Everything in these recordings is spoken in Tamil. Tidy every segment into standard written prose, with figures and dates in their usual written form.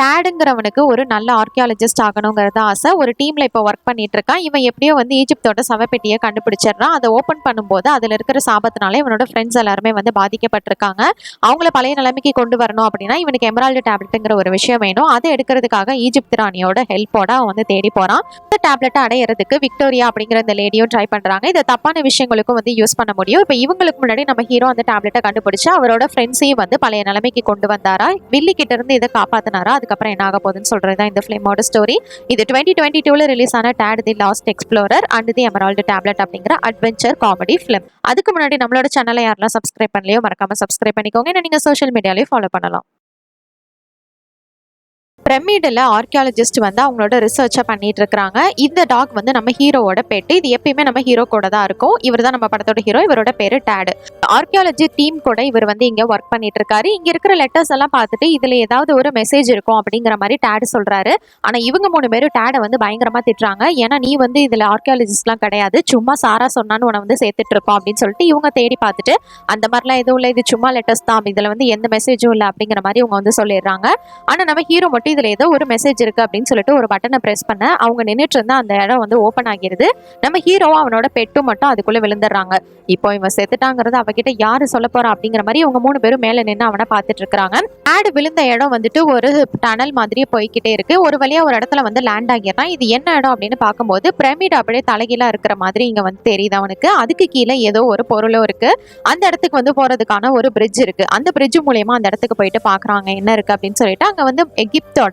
டேடுங்கிறவனுக்கு ஒரு நல்ல ஆர்கியாலஜிஸ்ட் ஆகணுங்கிறது ஆசை. ஒரு டீம்ல இப்போ ஒர்க் பண்ணிட்டு இருக்கான். இவன் எப்படியோ வந்து ஈஜிப்தோட சவப்பெட்டியை கண்டுபிடிச்சிடறான். அதை ஓப்பன் பண்ணும்போது அதுல இருக்கிற சாபத்தினால இவனோட ஃப்ரெண்ட்ஸ் எல்லாருமே வந்து பாதிக்கப்பட்டிருக்காங்க. அவங்கள பழைய நிலைமைக்கு கொண்டு வரணும் அப்படின்னா இவனுக்கு எமரால்டு டேப்லெட்டுங்கிற ஒரு விஷயம் வேணும். அதை எடுக்கிறதுக்காக ஈஜிப்த் ராணியோட ஹெல்ப்போட அவன் வந்து தேடி போறான். இந்த டேப்லெட்டை அடையிறதுக்கு விக்டோரியா அப்படிங்கிற இந்த லேடியும் ட்ரை பண்றாங்க. இதை தப்பான விஷயங்களுக்கும் வந்து யூஸ் பண்ண முடியும். இப்போ இவங்களுக்கு முன்னாடி நம்ம ஹீரோ அந்த டேப்லெட்டை கண்டுபிடிச்சு அவரோட ஃப்ரெண்ட்ஸையும் வந்து பழைய நிலைமைக்கு கொண்டு வந்தாரா, வில்லி கிட்ட இருந்து இதை காப்பாத்தினாரா, அதுக்கப்புறம் என்ன ஆக போகுதுன்னு சொல்றது தான் இந்த ஃபிலிமோட ஸ்டோரி. இது 2022 ரிலீஸ் ஆன date the last explorer and the Emerald tablet அப்படிங்கிற அட்வென்ச்சர் காமெடி ஃபிலிம். அதுக்கு முன்னாடி நம்மளோட சேனலை யாரெல்லாம் சப்ஸ்கிரைப் பண்ணலையோ மறக்காம சப்ஸ்கிரைப் பண்ணிக்கோங்க. நீங்க சோஷியல் மீடியாலையும் ஃபாலோ பண்ணலாம். பிரமிடில் ஆர்கியாலஜிஸ்ட் வந்து அவங்களோட ரிசர்ச்சை பண்ணிட்டு இருக்காங்க. இந்த டாக் வந்து நம்ம ஹீரோவோட பெட்டு. இது எப்பயுமே நம்ம ஹீரோ கூட தான் இருக்கும். இவர் தான் நம்ம படத்தோட ஹீரோ. இவரோட பேரு டேடு. ஆர்கியாலஜி டீம் கூட இவர் வந்து இங்க ஒர்க் பண்ணிட்டு இருக்காரு. இங்க இருக்கிற லெட்டர்ஸ் எல்லாம் பார்த்துட்டு இதுல ஏதாவது ஒரு மெசேஜ் இருக்கும் அப்படிங்கிற மாதிரி டேடு சொல்றாரு. ஆனா இவங்க 3 பேரும் டேடை வந்து பயங்கரமா திட்டுறாங்க. ஏன்னா நீ வந்து இதுல ஆர்கியாலஜிஸ்ட்லாம் கிடையாது, சும்மா சாரா சொன்னான்னு உன வந்து சேர்த்துட்டு இருக்கோம் அப்படின்னு சொல்லிட்டு இவங்க தேடி பார்த்துட்டு அந்த மாதிரிலாம் எதுவும் இல்லை, இது சும்மா லெட்டர்ஸ் தான், இதுல வந்து எந்த மெசேஜும் இல்லை அப்படிங்கிற மாதிரி இவங்க வந்து சொல்லிடுறாங்க. ஆனா நம்ம ஹீரோ மட்டும் இதுல ஏதோ ஒரு மெசேஜ் இருக்கு அப்படின்னு சொல்லிட்டு ஒரு பட்டனை பிரஸ் பண்ண அவங்க நின்றுட்டு இருந்தா அந்த இடம் வந்து ஓப்பன் ஆகிருது. நம்ம ஹீரோவும் அவனோட பெட்டும் மட்டும் அதுக்குள்ள விழுந்துடுறாங்க. இப்போ இவன் செத்துட்டாங்கிறது அவகிட்ட யாரு சொல்ல போறா அப்படிங்கிற மாதிரி இவங்க 3 பேரும் மேல நின்று அவனை பார்த்துட்டு இருக்காங்க. ஆடு விழுந்த இடம் வந்துட்டு ஒரு டனல் மாதிரியே போய்கிட்டே இருக்கு. ஒரு வழியா ஒரு இடத்துல வந்து லேண்ட் ஆகிடுறான். இது என்ன இடம் அப்படின்னு பார்க்கும்போது பிரமிட் அப்படியே தலைகீழா இருக்கிற மாதிரி இங்க வந்து தெரியுது அவனுக்கு. அதுக்கு கீழே ஏதோ ஒரு பொருளும் இருக்கு. அந்த இடத்துக்கு வந்து போறதுக்கான ஒரு பிரிட்ஜ் இருக்கு. அந்த பிரிட்ஜ் மூலியமா அந்த இடத்துக்கு போயிட்டு பாக்குறாங்க என்ன இருக்கு அப்படின்னு சொல்லிட்டு. அங்க வந்து எகிப்தோட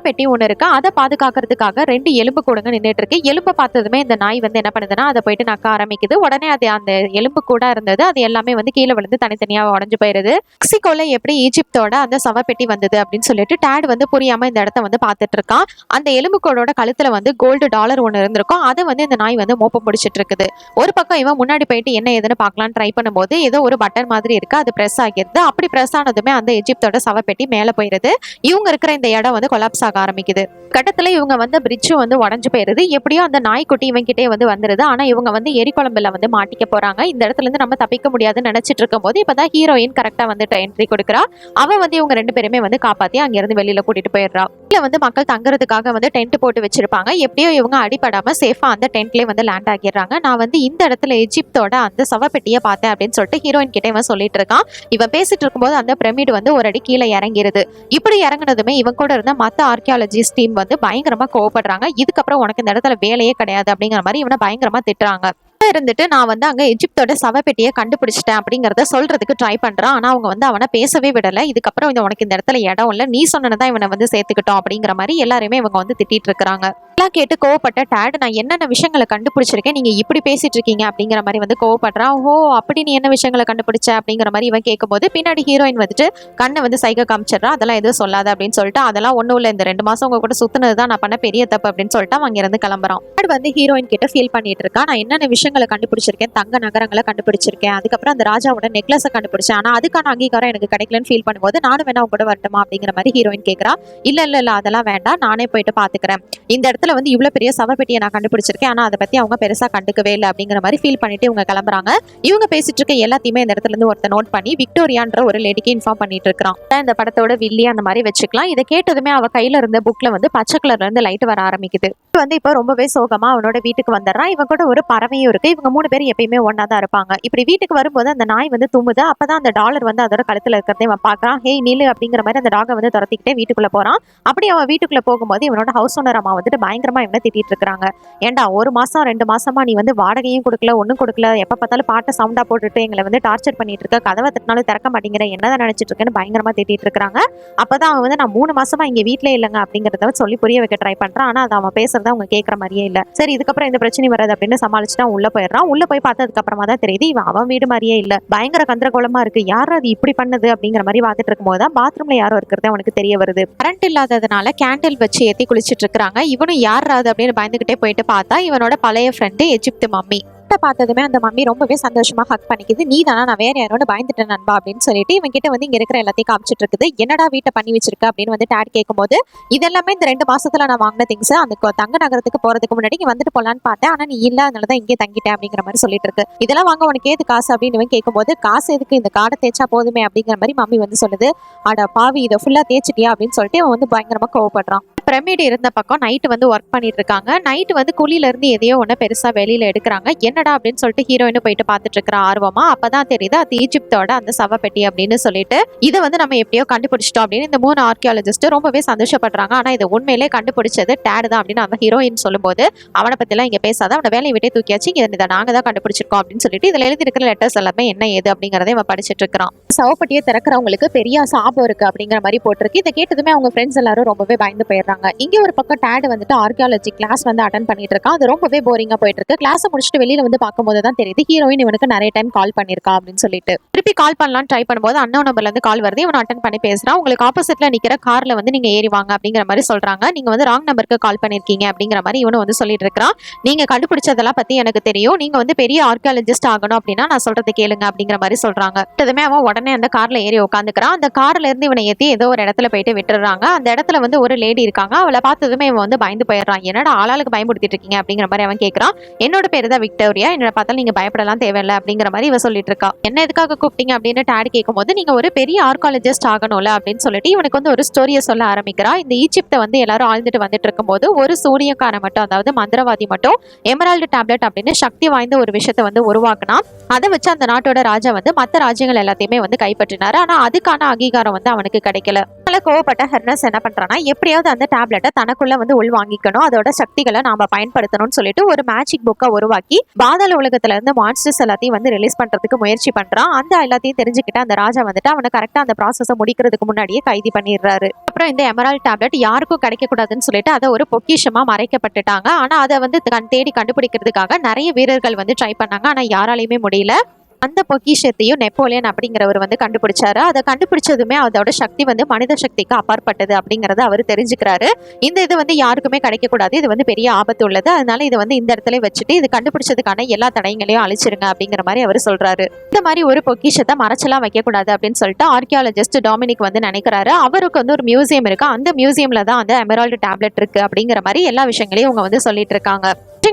பெட்டி ஒன்று இருக்கு. அதை பாதுகாக்கிறதுக்காக 2 எலும்பு கூடங்க நின்றுட்டு இருக்கு. எலும்பு பார்த்ததுமே இந்த நாய் வந்து என்ன பண்ணுதுன்னா அதை போயிட்டு நக்க ஆரம்பிக்குது. உடனே அது அந்த எலும்பு கூட இருந்தது அது எல்லாமே வந்து கீழே விழுந்து தனித்தனியா உடஞ்சு போயிருது. மெக்சிகோல எப்படி ஈஜிப்தோட அந்த சவப்பெட்டி வந்தது அப்படின்னு சொல்லிட்டு டேட் வந்து புரியாம இந்த இடத்த வந்து பார்த்துட்டு இருக்கான். அந்த எலும்பு கூடோட கழுத்துல வந்து கோல்டு டாலர் ஒன்று இருந்திருக்கும். அதை வந்து இந்த நாய் வந்து மோப்பம் பிடிச்சிட்டு இருக்குது. ஒரு பக்கம் இவன் முன்னாடி போயிட்டு என்ன ஏதுன்னு பார்க்கலான்னு ட்ரை பண்ணும்போது ஏதோ ஒரு பட்டன் மாதிரி இருக்கு. அது பிரஸ் ஆகிருது. அப்படி பிரஸ் ஆனதுமே அந்த எஜிப்தோட சவப்பெட்டி மேலே போயிருது. இவங்க இருக்கிற இந்த இடம் வந்து கொலாப்ஸ் ஆக ஆரம்பிக்குது. கட்டத்துல இவங்க வந்து பிரிட்ஜும் வந்து உடஞ்சு போயிருது. எப்படியோ அந்த நாய்க்குட்டி இவங்க கிட்டே வந்து வந்துருது. ஆனா இவங்க வந்து எரிக்குழம்புல வந்து மாட்டிக்க போறாங்க. இந்த இடத்துல இருந்து நம்ம தப்பிக்க முடியாதுன்னு நினைச்சிட்டு இருக்கும் போது இப்பதான் ஹீரோயின் கரெக்டா வந்து என்ட்ரி கொடுக்குறா. அவ வந்து இவங்க 2 பேருமே வந்து காப்பாத்தி அங்க இருந்து வெளியில கூட்டிட்டு போயிடுறா. இதுல வந்து மக்கள் தங்குறதுக்காக வந்து டென்ட் போட்டு வச்சிருப்பாங்க. எப்படியோ இவங்க அடிபடாம சேஃபா அந்த டென்ட்லயே வந்து லேண்ட் ஆகிடுறாங்க. நான் வந்து இந்த இடத்துல எஜிப்தோட அந்த சவப்பெட்டியை பார்த்தேன் அப்படின்னு சொல்லிட்டு ஹீரோயின் கிட்டே இவன் சொல்லிட்டு இருக்கான். இவன் பேசிட்டு இருக்கும்போது அந்த பிரமிட் வந்து ஒரு அடி கீழே இறங்கிருது. இப்படி இறங்குனதுமே இவன் கூட இருந்த மத்த ஆர்கியாலஜிஸ்ட் டீம் வந்து பயங்கரமா கோவப்படுறாங்க. இதுக்கப்புறம் உனக்கு இந்த இடத்துல வேலையே கிடையாது அப்படிங்கிற மாதிரி இவனை பயங்கரமா திட்டுறாங்க. இருந்துட்டு நான் வந்து அங்க எஜிப்தோட சவப்பெட்டியை கண்டுபிடிச்சிட்டேன் அப்படிங்கறத சொல்றதுக்கு ட்ரை பண்றான். ஆனா அவங்க வந்து அவனை பேசவே விடல. இதுக்கப்புறம் உனக்கு இந்த இடத்துல இடம் இல்ல, நீ சொன்னதான் இவனை வந்து சேர்த்துக்கிட்டோம் அப்படிங்கிற மாதிரி எல்லாருமே இவங்க வந்து திட்டிட்டு இருக்காங்க. எல்லாம் கேட்டு கோவப்பட்ட டேட் நான் என்னென்ன விஷயங்களை கண்டுபிடிச்சிருக்கேன், நீங்க இப்படி பேசிட்டு இருக்கீங்க அப்படிங்கிற மாதிரி வந்து கோவப்படுறான். ஓ அப்படி நீ என்ன விஷயங்களை கண்டுபிடிச்ச அப்படிங்கிற மாதிரி இவன் கேட்கும்போது பின்னாடி ஹீரோயின் வந்துட்டு கண்ணை வந்து சைகை காமிச்சிடறா. அதெல்லாம் எதுவும் சொல்லாத அப்படின்னு சொல்லிட்டு அதெல்லாம் ஒன்றும் இல்லை, இந்த 2 மாசம் உங்க கூட சுத்தினதுதான் நான் பண்ண பெரிய தப்பு அப்படின்னு சொல்லிட்டு அவங்க இருந்து கிளம்புறான். டேட் வந்து ஹீரோயின் கிட்ட ஃபீல் பண்ணிட்டு இருக்கா. நான் என்னென்ன விஷயங்களை கண்டுபிடிச்சிருக்கேன், தங்க நகரங்களை கண்டுபிடிச்சிருக்கேன், அதுக்கப்புறம் அந்த ராஜாவோட நெக்லஸை கண்டுபிடிச்சேன், ஆனா அதுக்கான அங்கீகாரம் எனக்கு கிடைக்கலன்னு ஃபீல் பண்ணும்போது நானும் வேணா உங்க கூட வரட்டுமா அப்படிங்கிற மாதிரி ஹீரோயின் கேட்கறா. இல்ல அதெல்லாம் வேண்டாம், நானே போயிட்டு பாத்துக்கிறேன். இந்த இடத்துல வந்து இவ்வளவு பெரிய சவப்பெட்டியை நான் கண்டுபிடிச்சிருக்கேன், ஆனா அதை பத்தி அவங்க பெருசா கண்டுக்கவே இல்லை அப்படிங்கிற மாதிரி ஃபீல் பண்ணிட்டு இவங்க கிளம்புறாங்க. இவங்க பேசிட்டு இருக்க எல்லாத்தையுமே இந்த இடத்துல இருந்து ஒருத்த நோட் பண்ணி விக்டோரியான்ற ஒரு லேடிக்கு இன்ஃபார்ம் பண்ணிட்டு இருக்கான். இந்த படத்தோட வில்லி அந்த மாதிரி வச்சுக்கலாம். இதை கேட்டதுமே அவ கையில இருந்த புக்ல வந்து பச்சை கலர்ல இருந்து லைட் வர ஆரம்பிக்குது. வந்து இப்ப ரொம்பவே சோகமா அவனோட வீட்டுக்கு வந்துடுறான். இவன் கூட ஒரு பறவையும் இருக்கு. இவங்க 3 பேரும் எப்பயுமே ஒன்னா தான் இருப்பாங்க. இப்படி வீட்டுக்கு வரும்போது அந்த நாய் வந்து தும்முது. அப்பதான் அந்த டாலர் வந்து அதோட கழுத்துல இருக்கிறதே அவன் பாக்குறான். ஹே நில்லு அப்படிங்கிற மாதிரி அந்த டாகை வந்து துரத்திக்கிட்டே வீட்டுக்குள்ள போறான். அப்படி அவன் வீட்டுக்குள்ள போகும்போது இவனோட ஹவுஸ் ஓனர் அம்மா வந்துட்டு பயங்கரமா இவனை திட்டிட்டு இருக்காங்க. ஏண்டா 1 மாசம் 2 மாசமா நீ வந்து வாடகையும் கொடுக்கல, ஒன்னும் கொடுக்கல, எப்ப பார்த்தாலும் பாட்டை சவுண்டா போட்டுட்டு எங்களை வந்து டார்ச்சர் பண்ணிட்டு இருக்க, கதவை தட்டினாலும் திறக்க மாட்டேங்கிற, என்னதான் நினைச்சிட்டு இருக்கேன்னு பயங்கரமா திட்டிட்டு இருக்காங்க. அப்பதான் அவன் வந்து நான் 3 மாசமா இங்க வீட்டுல இல்லைங்க அப்படிங்கறத சொல்லி புரிய வைக்க ட்ரை பண்றான். ஆனா அது அவன் பேசுறத அவங்க கேட்கற மாதிரியே இல்ல. சரி இதுக்கப்புறம் இந்த பிரச்சனை வராது அப்படின்னு சமாளிச்சுட்டு உள்ள போயிடுறான். உள்ள போய் பார்த்ததுக்கு அப்புறமா தான் தெரியுது இவன் அவன் வீடு மாதிரியே இல்ல, பயங்கர கந்தரகோலமா இருக்கு. யாரும் அது இப்படி பண்ணது அப்படிங்கிற மாதிரி பார்த்துட்டு இருக்கும் போதுதான் பாத்ரூம்ல யாரும் இருக்கிறது அவனுக்கு தெரிய வருது. கரண்ட் இல்லாததுனால கேண்டில் வச்சு ஏத்தி குளிச்சிட்டு இருக்காங்க. இவனும் யாராது அப்படின்னு பயந்துகிட்டே போயிட்டு பார்த்தா இவனோட பழைய ஃப்ரெண்டு எஜிப்து மம்மி. பார்த்ததுமே அந்த மம்மி ரொம்பவே சந்தோஷமா ஹக் பண்ணிக்குது. நீ தானா, நான் வேற யாரோட பயந்துட்டேன் நண்பா அப்படின்னு சொல்லிட்டு இவன் கிட்ட வந்து இங்க இருக்கிற எல்லாத்தையும் காமிச்சிட்டு இருக்குது. என்னடா வீட்டை பண்ணி வச்சிருக்க அப்படின்னு வந்து டேட் கேட்கும்போது, இதெல்லாமே இந்த 2 மாசத்துல நான் வாங்கின திங்ஸ், அந்த தங்க நகரத்துக்கு போறதுக்கு முன்னாடி இங்க வந்துட்டு போலான்னு பார்த்தேன், ஆனா நீ இல்ல, அதனாலதான் இங்கே தங்கிட்டேன் அப்படிங்கிற மாதிரி சொல்லிட்டு இருக்கு. இதெல்லாம் வாங்க உனக்கு ஏது காசு அப்படின்னு இவன் கேட்கும்போது, காசு எதுக்கு, இந்த காடை தேய்ச்சா போதுமே அப்படிங்கிற மாதிரி மம்மி வந்து சொல்லுது. அட பாவி, இதை ஃபுல்லா தேய்ச்சிட்டியா அப்படின்னு சொல்லிட்டு அவன் வந்து பயங்கரமா கோவப்படுறான். பிரமிடு இருந்த பக்கம் நைட்டு வந்து ஒர்க் பண்ணிட்டு இருக்காங்க. நைட்டு வந்து குழியில இருந்து எதையோ ஒண்ணு பெருசா வெளியில எடுக்கிறாங்க. என்னடா அப்படின்னு சொல்லிட்டு ஹீரோயின் போயிட்டு பார்த்துட்டு இருக்கிற ஆர்வமா. அப்பதான் தெரியுது அது ஈஜிப்தோட அந்த சவப்பெட்டி அப்படின்னு சொல்லிட்டு, இதை வந்து நம்ம எப்படியோ கண்டுபிடிச்சிட்டோம் அப்படின்னு இந்த 3 ஆர்கியாலஜிஸ்ட் ரொம்பவே சந்தோஷப்படுறாங்க. ஆனா இதை உண்மையிலே கண்டுபிடிச்சது டேட் தான் அப்படின்னு நம்ம ஹீரோயின் சொல்லும்போது, அவனை பத்தி எல்லாம் இங்க பேசாத, அவனை வேலையை விட்டே தூக்கியாச்சு, இதை நாங்க தான் கண்டுபிடிச்சிருக்கோம் அப்படின்னு சொல்லிட்டு இதுல எழுதி இருக்கிற லெட்டர்ஸ் எல்லாமே என்ன ஏது அப்படிங்கறத இவன் படிச்சிட்டு இருக்கிறான். சவப்பெட்டியை திறக்கிறவங்களுக்கு பெரிய சாபம் இருக்கு அப்படிங்கிற மாதிரி போட்டிருக்கு. இதை கேட்டதுமே அவங்க ஃப்ரெண்ட்ஸ் எல்லாரும் ரொம்பவே பயந்து போயிடுறாங்க. இங்க ஒரு பக்கம் டேட் வந்துட்டு ஆர்கியாலஜி கிளாஸ் வந்து அட்டன் பண்ணிட்டு இருக்கான். அது ரொம்பவே போரிங்கா போயிட்டு இருக்கு. கிளாஸ் முடிச்சுட்டு வெளியில வந்து பார்க்கும்போது தான் தெரியுது ஹீரோயின் இவனுக்கு நிறைய டைம் கால் பண்ணிருக்கா அப்படின்னு சொல்லிட்டு. திருப்பி கால் பண்ணலாம் ட்ரை பண்ணும்போது அன்னோன் நம்பர்ல இருந்து கால் வருது. இவன் அட்டன் பண்ணி பேசுறான். உங்களுக்கு ஆப்போசிட்ல நிக்கிற கார்ல வந்து நீங்க ஏறி வாங்க அப்படிங்கிற மாதிரி சொல்றாங்க. நீங்க வந்து ராங் நம்பருக்கு கால் பண்ணிருக்கீங்க அப்படிங்கிற மாதிரி இவனு வந்து சொல்லிட்டு இருக்கான். நீங்க கண்டுபிடிச்சதெல்லாம் பத்தி எனக்கு தெரியும், நீங்க வந்து பெரிய ஆர்கியாலஜிஸ்ட் ஆகணும் அப்படின்னா நான் சொல்றதை கேளுங்க அப்படிங்கிற மாதிரி சொல்றாங்க. அதுமே அவன் உடனே அந்த கார்ல ஏறி உட்காந்துக்கிறான். அந்த கார்ல இருந்து இவனை ஏத்தி ஏதோ ஒரு இடத்துல போயிட்டு விட்டுறாங்க. அந்த இடத்துல வந்து ஒரு லேடி இருக்காங்க. அவளை பார்த்ததுமே இவன் வந்து பயந்து போயிடுறான். என்னடா ஆளாளுக்கு பயமுடுத்திட்டு இருக்கீங்க அப்படிங்கிற மாதிரி அவன் கேட்கறான். என்னோட பேரு தான் விக்டோரியா, என்னோட பார்த்தாலும் நீங்க பயப்படலாம் தேவையில்லை அப்படிங்கிற மாதிரி இவ சொல்லிட்டு இருக்கா. என்ன எதுக்காக கூப்பிட்டீங்க அப்படின்னு டேட் கேட்கும்போது, நீங்க ஒரு பெரிய ஆர்காலஜிஸ்ட் ஆகணும்ல அப்படின்னு சொல்லிட்டு இவனுக்கு வந்து ஒரு ஸ்டோரியை சொல்ல ஆரம்பிக்கிறா. இந்த ஈஜிப்தை வந்து எல்லாரும் ஆழ்ந்துட்டு வந்துட்டு இருக்கும்போது ஒரு சூரியக்காரன் மட்டும், அதாவது மந்திரவாதி மட்டும் எமரால்டு டேப்லெட் அப்படின்னு சக்தி வாய்ந்த ஒரு விஷயத்தை வந்து உருவாக்குனா. அதை வச்சு அந்த நாட்டோட ராஜா வந்து மற்ற ராஜ்யங்கள் எல்லாத்தையுமே வந்து கைப்பற்றினாரு. ஆனா அதுக்கான அங்கீகாரம் வந்து அவனுக்கு கிடைக்கல. கோவப்பட்ட ஹெர்னஸ் என்ன பண்றான்னா, எப்படியாவது அந்த டேப்லெட்டை தனக்குள்ள வந்து உள் வாங்கிக்கணும், அதோட சக்திகளை நாம பயன்படுத்தணும்னு சொல்லிட்டு ஒரு மேஜிக் புக்கை உருவாக்கி பாதாள உலகத்துல இருந்து மான்ஸ்டர்ஸ் எல்லாத்தையும் வந்து ரிலீஸ் பண்றதுக்கு முயற்சி பண்றான். அந்த எல்லாத்தையும் தெரிஞ்சுக்கிட்ட அந்த ராஜா வந்துட்டு அவனை கரெக்டா அந்த ப்ராசஸை முடிக்கிறதுக்கு முன்னாடியே கைது பண்ணிடுறாரு. அப்புறம் இந்த எமரால்ட் டேப்லெட் யாருக்கும் கிடைக்க கூடாதுன்னு சொல்லிட்டு அதை ஒரு பொக்கிஷமா மறைக்கப்பட்டுட்டாங்க. ஆனா அதை வந்து தேடி கண்டுபிடிக்கிறதுக்காக நிறைய வீரர்கள் வந்து ட்ரை பண்ணாங்க. ஆனா யாராலையுமே முடியல. அந்த பொக்கிஷத்தையும் நெப்போலியன் அப்படிங்கிறவர் வந்து கண்டுபிடிச்சாரு. அதை கண்டுபிடிச்சதுமே அதோட சக்தி வந்து மனித சக்திக்கு அப்பாற்பட்டது அப்படிங்கறத அவர் தெரிஞ்சுக்கிறாரு. இந்த இது வந்து யாருக்குமே கிடைக்க கூடாது, இது வந்து பெரிய ஆபத்து உள்ளது, அதனால இதை வந்து இந்த இடத்துல வச்சுட்டு இது கண்டுபிடிச்சதுக்கான எல்லா தடயங்களையும் அழிச்சிருங்க அப்படிங்கிற மாதிரி அவர் சொல்றாரு. இந்த மாதிரி ஒரு பொக்கிஷத்தை மறைச்செல்லாம் வைக்க கூடாது அப்படின்னு சொல்லிட்டு ஆர்கியாலஜிஸ்ட் டாமினிக் வந்து நினைக்கிறாரு. அவருக்கு வந்து ஒரு மியூசியம் இருக்கு, அந்த மியூசியம்ல தான் அந்த எமரால்டு டேப்லெட் இருக்கு அப்படிங்கிற மாதிரி எல்லா விஷயங்களையும் இவங்க வந்து சொல்லிட்டு இருக்காங்க.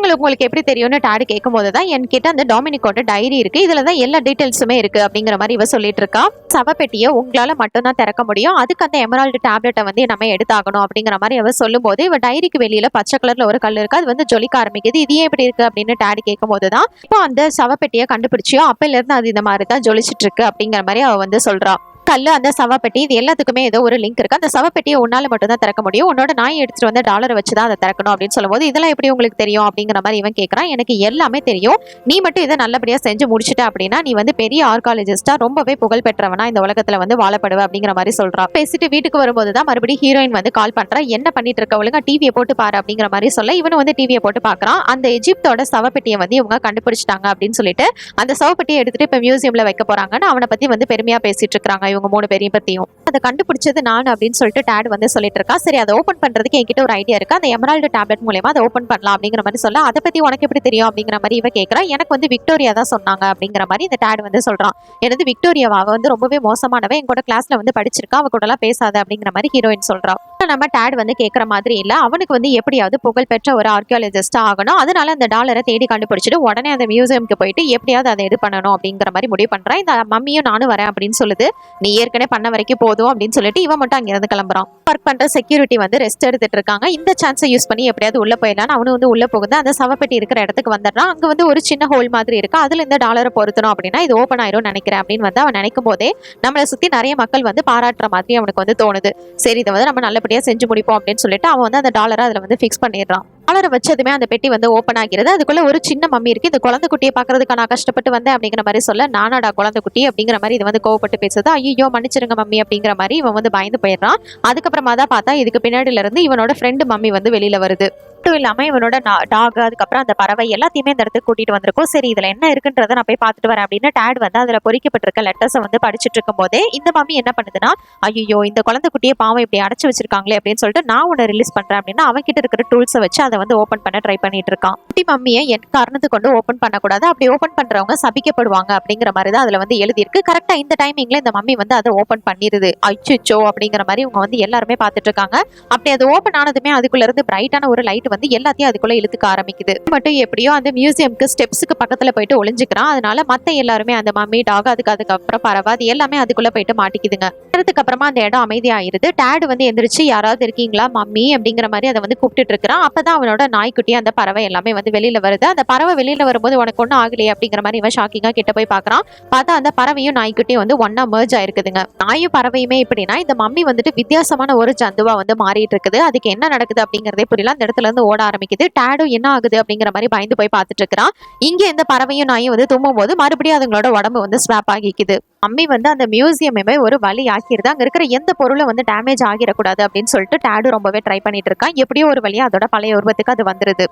உங்களுக்கு எப்படி தெரியும்னு டாடி கேட்கும் போதுதான் என்கிட்ட அந்த டாமினிக்கோட டைரி இருக்கு, இதுலதான் எல்லா டீடைல்ஸுமே இருக்கு அப்படிங்கிற மாதிரி இவ சொல்லிட்டு இருக்கா. சவப்பெட்டியை உங்களால மட்டும்தான் திறக்க முடியும், அதுக்கு அந்த எமரால்டு டேப்லெட்டை வந்து நம்ம எடுத்தாகணும் அப்படிங்கிற மாதிரி அவ சொல்லும் போது இவ டைரிக்கு வெளியில பச்சை கலர்ல ஒரு கல் இருக்கு, அது வந்து ஜொலிக்க ஆரம்பிக்குது. இது எப்படி இருக்கு அப்படின்னு டாடி கேட்கும் போதுதான் இப்போ அந்த சவப்பெட்டியை கண்டுபிடிச்சியோ அப்பையில இருந்து அது இந்த மாதிரி தான் ஜொலிச்சிட்டு இருக்கு அப்படிங்கிற மாதிரி அவ வந்து சொல்றா. கல்லு, அந்த சவப்பெட்டி, இது எல்லாத்துக்குமே ஏதோ ஒரு லிங்க் இருக்கு. அந்த சவப்பெட்டியை உன்னால மட்டும் தான் திறக்க முடியும், உன்னோட நாய் எடுத்துட்டு வந்து டாலரை வச்சுதான் அதை திறக்கணும் அப்படின்னு சொல்லும்போது இதெல்லாம் எப்படி உங்களுக்கு தெரியும் அப்படிங்கிற மாதிரி இவன் கேட்கறான். எனக்கு எல்லாமே தெரியும், நீ மட்டும் இதை நல்லபடியா செஞ்சு முடிச்சுட்ட அப்படின்னா நீ வந்து பெரிய ஆர்காலஜிஸ்டா ரொம்பவே புகழ் பெற்றவனா இந்த உலகத்துல வந்து வாழப்படுவ அப்படிங்கிற மாதிரி சொல்றா. பேசிட்டு வீட்டுக்கு வரும்போது தான் மறுபடியும் ஹீரோயின் வந்து கால் பண்றா. என்ன பண்ணிட்டு இருக்க, ஒழுங்கா டிவியை போட்டு பாரு அப்படிங்கிற மாதிரி சொல்ல இவனு வந்து டிவியை போட்டு பாக்குறான். அந்த எஜிப்தோட சவப்பெட்டியை வந்து இவங்க கண்டுபிடிச்சிட்டாங்க அப்படின்னு சொல்லிட்டு அந்த சவப்பெட்டியை எடுத்துட்டு இப்ப மியூசியம்ல வைக்க போறாங்கன்னு அவனை பத்தி வந்து பெருமையா பேசிட்டு இருக்காங்க இவங்க 3 பேரையும் பத்தியும். அதை கண்டுபிடிச்சது நான் அப்படின்னு சொல்லிட்டு டாட் வந்து சொல்லிட்டு இருக்கா. சரி, அதை ஓபன் பண்றதுக்கு என்கிட்ட ஒரு ஐடியா இருக்கு, அந்த எமரால்டு டேப்லெட் மூலமா அதை ஓபன் பண்ணலாம் அப்படிங்கிற மாதிரி சொல்ல, அதை பத்தி உனக்கு எப்படி தெரியும் அப்படிங்கிற மாதிரி இவ கேட்கறா. எனக்கு வந்து விக்டோரியா தான் சொன்னாங்க அப்படிங்கிற மாதிரி இந்த டாட் வந்து சொல்றான். எனது விக்டோரியாவா, அவ வந்து ரொம்பவே மோசமானவ, எங்கூட கிளாஸ்ல வந்து படிச்சிருக்கா, அவ கூட எல்லாம் பேசாத அப்படிங்கிற மாதிரி ஹீரோயின் சொல்றா. நம்ம டாட் வந்து கேட்கற மாதிரி இல்ல, அவனுக்கு வந்து எப்படியாவது புகழ்பெற்ற ஒரு ஆர்கியாலஜிஸ்டா ஆகணும், அதனால அந்த டாலரை தேடி கண்டுபிடிச்சிட்டு உடனே அந்த மியூசியம்க்கு போயிட்டு எப்படியாவது அதை இது பண்ணணும் அப்படிங்கிற மாதிரி முடிவு பண்றான். இந்த மம்மியும் நானும் வரேன் அப்படின்னு சொல்லுது. நீ ஏற்கனவே பண்ண வரைக்கும் போதும் அப்படின்னு சொல்லிட்டு இவன் மட்டும் அங்கிருந்து கிளம்புறான். ஒர்க் பண்ற செக்யூரிட்டி வந்து ரெஸ்ட் எடுத்துட்டு இருக்காங்க. இந்த சான்ஸை யூஸ் பண்ணி எப்படியாவது உள்ள போயிடலாம் அவனு வந்து உள்ள போகுது. அந்த சவப்பெட்டி இருக்கிற இடத்துக்கு வந்துடுறான். அங்க வந்து ஒரு சின்ன ஹோல் மாதிரி இருக்கு, அதுல இந்த டாலரை பொருத்தணும் அப்படின்னா இது ஓப்பன் ஆயிரும் நினைக்கிறேன் அப்படின்னு வந்து அவன் நினைக்கும் போதே நம்மளை சுத்தி நிறைய மக்கள் வந்து பாராட்டுற மாதிரி அவனுக்கு வந்து தோணுது. சரி, இதை வந்து நம்ம நல்லபடியா செஞ்சு முடிப்போம் அப்படின்னு சொல்லிட்டு அவன் வந்து அந்த டாலரை அதுல வந்து ஃபிக்ஸ் பண்ணிடுறான். டாலரை வச்சதுமே அந்த பெட்டி வந்து ஓப்பன் ஆகிறது. அதுக்குள்ள ஒரு சின்ன மம்மி இருக்கு. இந்த குழந்தை குட்டியை பாக்குறதுக்கு நான் கஷ்டப்பட்டு வந்தேன் அப்படிங்கிற மாதிரி சொல்ல, நானாடா குழந்தை குட்டி அப்படிங்கிற மாதிரி இது வந்து கோவப்பட்டு பேசுது. ஐயோ மன்னிச்சிருங்க மம்மி அப்படிங்கிற மாதிரி இவன் வந்து பயந்து போயிடுறான். அதுக்கப்புறமா தான் பார்த்தா இதுக்கு பின்னாடில இருந்து இவனோட ஃப்ரெண்டு மம்மி வந்து வெளியில வருது. மட்டும் இல்லாம இவனோட டாக், அதுக்கப்புறம் அந்த பறவை எல்லாத்தையுமே இந்த இடத்துக்கு கூட்டிட்டு வந்திருக்கோம். சரி இதுல என்ன இருக்குன்றத நான் போய் பார்த்துட்டு வரேன் அப்படின்னு டேட் வந்து அதுல பொறிக்கப்பட்டிருக்க லெட்டர்ஸை வந்து படிச்சுட்டு இருக்கும் போதே இந்த மம்மி என்ன பண்ணுதுன்னா, ஐயோ இந்த குழந்தை குட்டியை பாவம் இப்படி அடைச்சு வச்சிருக்காங்களே அப்படின்னு சொல்லிட்டு நான் உன்னை ரிலீஸ் பண்றேன் அப்படின்னா அவன் கிட்ட இருக்கிற டூல்ஸை வச்சு அதை வந்து ஓப்பன் பண்ண ட்ரை பண்ணிட்டு இருக்கான். குட்டி மம்மியை என் காரணத்தை கொண்டு ஓப்பன் பண்ணக்கூடாது, அப்படி ஓப்பன் பண்றவங்க சபிக்கப்படுவாங்க அப்படிங்கிற மாதிரி தான் அதுல வந்து எழுதியிருக்கு. கரெக்டா இந்த டைமிங்ல இந்த மம்மி வந்து அதை ஓப்பன் பண்ணிருது. அச்சோ அப்படிங்கிற மாதிரி இவங்க வந்து எல்லாருமே பார்த்துட்டு இருக்காங்க. அப்படி அது ஓப்பன் ஆனதுமே அதுக்குள்ள இருந்து பிரைட்டான ஒரு லைட் வந்து எல்லாத்தையும் அதுக்குள்ள இழுத்துக்க ஆரம்பிக்குது. மட்டும் எப்படியோ அந்த மியூசியம்க்கு ஸ்டெப்ஸுக்கு பக்கத்துல போயிட்டு ஒளிஞ்சுக்கிறான். அதனால மத்த எல்லாருமே அந்த மம்மி, டாக், அதுக்கப்புறம் பறவை அது எல்லாமே அதுக்குள்ள போயிட்டு மாட்டிக்குதுங்க. அதுக்கு அப்புறமா அந்த இடம் அமைதியாயிருது. டேட் வந்து எந்திரிச்சு யாராவது இருக்கீங்களா மம்மி அப்படிங்கிற மாதிரி அதை வந்து கூப்பிட்டு இருக்கிறான். அப்பதான் அவனோட நாய்க்குட்டி அந்த பறவை எல்லாமே வந்து வெளியில வருது. அந்த பறவை வெளியில வரும்போது உனக்கு ஒன்னும் ஆகலையே அப்படிங்கிற மாதிரி இவன் ஷாக்கிங்கா கிட்ட போய் பாக்குறான். பார்த்தா அந்த பறவையும் நாய்க்குட்டியும் வந்து ஒன்னா மெர்ஜ் ஆயிருக்குதுங்க. நாயும் பறவையுமே இப்படின்னா இந்த மம்மி வந்துட்டு வித்தியாசமான ஒரு ஜந்துவா வந்து மாறிட்டு இருக்குது. அதுக்கு என்ன நடக்குது அப்படிங்கறதே புரியல. அந்த இடத்துல இருந்து ஓட ஆரம்பிக்குது. டேடும் என்ன ஆகுது அப்படிங்கிற மாதிரி பயந்து போய் பார்த்துட்டு இருக்கிறான். இங்க இந்த பறவையும் நாயும் வந்து தும்மும் போது மறுபடியும் அதுங்களோட உடம்பு வந்து ஸ்வாப் ஆகிக்குது. மம்மி வந்து அந்த மியூசியமே ஒரு வழி ஆக்கிருது. அங்க இருக்கிற எந்த பொருளும் வந்து டேமேஜ் ஆகிடக்கூடாது அப்படின்னு சொல்லிட்டு டேடு ரொம்பவே ட்ரை பண்ணிட்டு இருக்கான். எப்படியோ ஒரு வழியா அதோட பழைய உருவத்துக்கு அது வந்துருது.